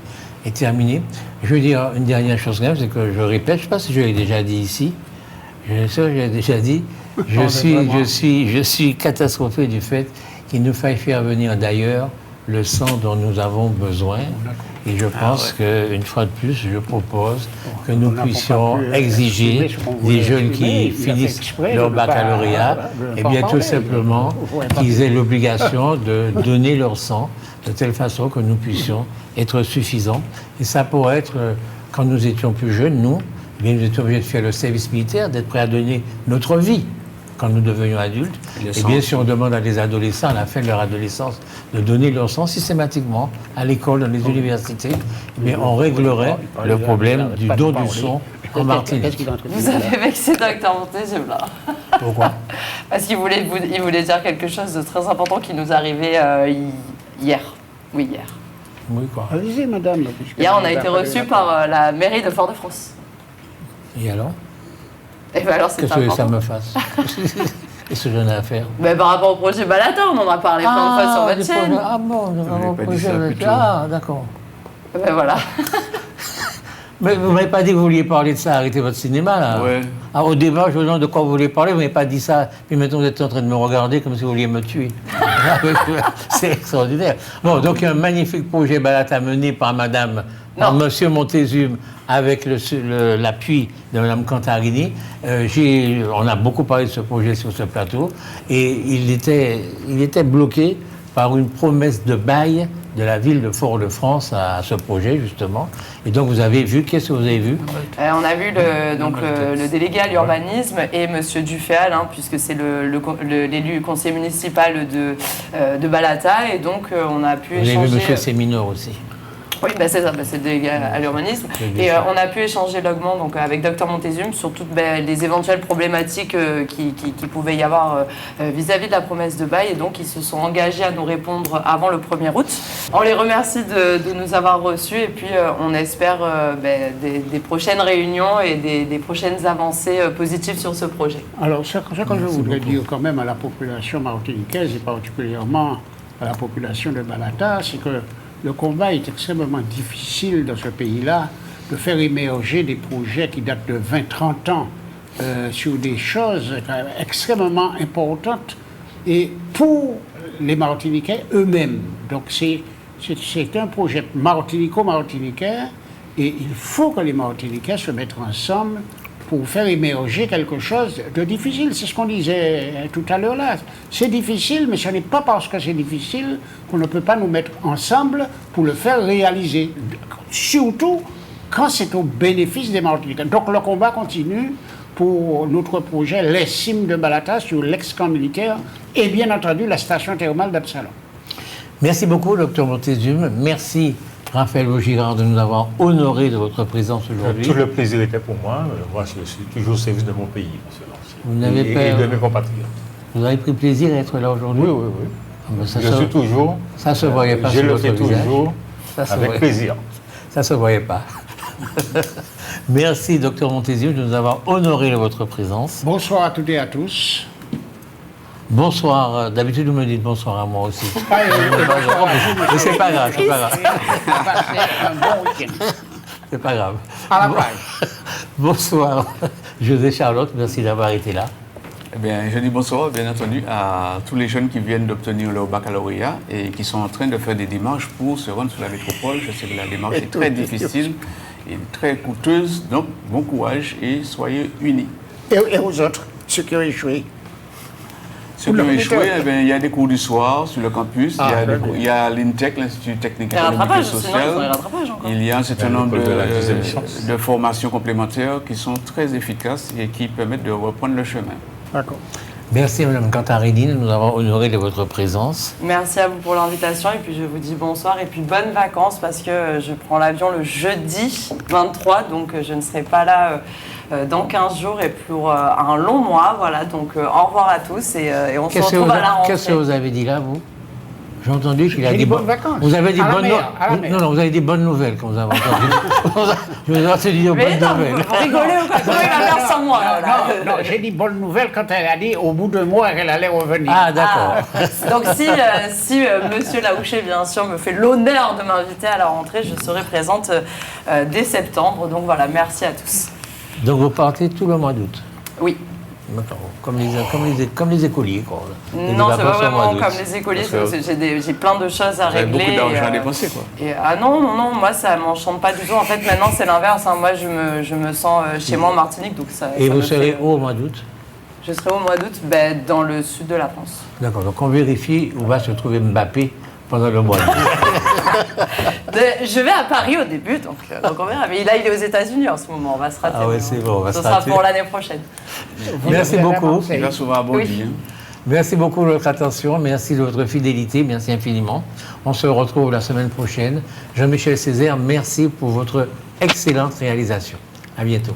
est terminé. Je veux dire une dernière chose, c'est que je répète, je ne sais pas si je l'ai déjà dit ici, je l'ai déjà dit, je suis catastrophé du fait qu'il nous faille faire venir d'ailleurs le sang dont nous avons besoin. Et je pense qu'une fois de plus, je propose que nous puissions exiger des jeunes qui finissent leur baccalauréat, et bien tout simplement qu'ils aient l'obligation de donner leur sang de telle façon que nous puissions être suffisants. Et ça pourrait être, quand nous étions plus jeunes, nous étions obligés de faire le service militaire, d'être prêts à donner notre vie quand nous devenions adultes. Le Et sang. bien, si on demande à des adolescents, à la fin de leur adolescence, de donner leur sang systématiquement à l'école, dans les universités, eh bien, on réglerait le problème du don du sang en Martinique. Vous avez vexé Docteur Montesium là. Pourquoi? Parce qu'il voulait, il voulait dire quelque chose de très important qui nous arrivait hier. Oui, hier. Oui, quoi. Allez-y, madame. puisque Hier, on vous a été avez reçus par la mairie de Fort-de-France. Et alors? Et bien alors, c'est Qu'est-ce que ça important. me fasse? Qu'est-ce que j'en ai à faire? Mais par rapport au projet Balata, on en a parlé plein de fois sur votre des chaîne. projets- Ah bon, n'avez pas dit ça plus tôt. Ah, d'accord. Ben voilà. Mais vous ne m'avez pas dit que vous vouliez parler de ça, arrêtez votre cinéma, là. Ouais. Ah, au débat, je me demande de quoi vous voulez parler, vous ne m'avez pas dit ça. Puis maintenant, vous êtes en train de me regarder comme si vous vouliez me tuer. C'est extraordinaire. Bon, donc il y a un magnifique projet Balata mené par Madame, par Monsieur Montesium, avec l'appui de Madame Cantarini. On a beaucoup parlé de ce projet sur ce plateau, et il était bloqué par une promesse de bail de la ville de Fort-de-France à ce projet, justement. Et donc, vous avez vu, qu'est-ce que vous avez vu? On a vu le délégué à l'urbanisme et Monsieur Duféal, puisque c'est l'élu conseiller municipal de Balata, et donc on a pu Vous avez vu échanger. Monsieur Séminor aussi. Oui, bah c'est ça, c'est le délégué à l'urbanisme. Et on a pu échanger longuement donc, avec Dr Montesium sur toutes les éventuelles problématiques qui pouvaient y avoir vis-à-vis de la promesse de bail. Et donc, ils se sont engagés à nous répondre avant le 1er août. On les remercie de nous avoir reçus, et puis on espère des prochaines réunions et des prochaines avancées positives sur ce projet. Alors, ce que je voudrais dire quand même à la population martiniquaise, et particulièrement à la population de Balata, c'est que le combat est extrêmement difficile dans ce pays-là, de faire émerger des projets qui datent de 20-30 ans sur des choses quand même extrêmement importantes, et pour les Martiniquais eux-mêmes. Donc c'est un projet martinico-martiniquais, et il faut que les Martiniquais se mettent ensemble pour faire émerger quelque chose de difficile. C'est ce qu'on disait tout à l'heure là. C'est difficile, mais ce n'est pas parce que c'est difficile qu'on ne peut pas nous mettre ensemble pour le faire réaliser. Surtout quand c'est au bénéfice des Martiniquais. Donc le combat continue pour notre projet Les Cimes de Balata sur l'ex-camp militaire et bien entendu la station thermale d'Absalon. Merci beaucoup, Dr Montesium. Merci, Raphaël Vaugirard, de nous avoir honoré de votre présence aujourd'hui. Tout le plaisir était pour moi. Moi, je suis toujours au service de mon pays. Vous n'avez Et pas- de mes compatriotes. Vous avez pris plaisir à être là aujourd'hui? Oui, oui, oui. Ah ben, ça Je se- suis toujours. ça se voyait pas Je sur le votre fais visage. toujours Ça se avec voyait. plaisir. Ça ne se voyait pas. Merci, Dr Montesium, de nous avoir honoré de votre présence. Bonsoir à toutes et à tous. Bonsoir. D'habitude, vous me dites bonsoir à moi aussi. Ah, Mais c'est pas grave, c'est pas grave. Passez un bon week-end. C'est pas grave. À la plage. Bonsoir, José Charlotte, merci d'avoir été là. Eh bien, je dis bonsoir, bien entendu, à tous les jeunes qui viennent d'obtenir leur baccalauréat et qui sont en train de faire des démarches pour se rendre sur la métropole. Je sais que la démarche est très difficile et très coûteuse, donc bon courage et soyez unis. Et aux autres, ceux qui ont échoué. Ceux qui ont échoué, eh bien, il y a des cours du soir sur le campus, il y a l'INTEC, l'Institut technique Et économique et rattrapage, sinon ils font les social. rattrapages encore. Il y a un certain nombre l'école de la deuxième chance. de formations complémentaires qui sont très efficaces et qui permettent de reprendre le chemin. D'accord. Merci, Mme Cantarini, de nous avoir honoré de votre présence. Merci à vous pour l'invitation, et puis je vous dis bonsoir et puis bonnes vacances, parce que je prends l'avion le jeudi 23, donc je ne serai pas là dans 15 jours et pour un long mois. Voilà, donc au revoir à tous, et on se Qu'est-ce que retrouve à la rentrée. qu'est-ce que vous avez dit là, vous? J'ai entendu qu'il a J'ai dit dit bonnes vacances. Vous avez dit À la bonnes mer, à la mer. Non, vous avez dit bonnes nouvelles quand vous avez entendu. Je vous ai entendu dire Mais bonnes non, nouvelles. vous rigolez ou quoi? Comment il va faire sans moi là Non, j'ai dit bonne nouvelle quand elle a dit au bout de mois qu'elle allait revenir. Ah, d'accord. Donc si Monsieur Laouché, bien sûr, me fait l'honneur de m'inviter à la rentrée, je serai présente dès septembre. Donc voilà, merci à tous. Donc vous partez tout le mois d'août. Oui. D'accord. Comme les écoliers, quoi. Les Non, c'est pas vacances au mois vraiment d'août. comme les écoliers, Parce que j'ai plein de choses à Vous avez régler. beaucoup d'argent à et, dépenser, quoi. Non, moi ça m'enchante pas du tout. En fait, maintenant c'est l'inverse. Moi je me sens chez moi en Martinique. Donc ça, Et ça vous me serez fait- où au mois d'août? Je serai au mois d'août dans le sud de la France. D'accord. Donc on vérifie où va se trouver Mbappé pendant le mois d'août. Je vais à Paris au début, donc on verra. Mais là, il est aux États-Unis en ce moment. On va se rater. Ah ouais, c'est bon, on va Ce se sera rater. pour l'année prochaine. Merci beaucoup. Il va souvent à Bondy. Oui. Hein. Merci beaucoup de votre attention, merci de votre fidélité, merci infiniment. On se retrouve la semaine prochaine. Jean-Michel Césaire, merci pour votre excellente réalisation. À bientôt.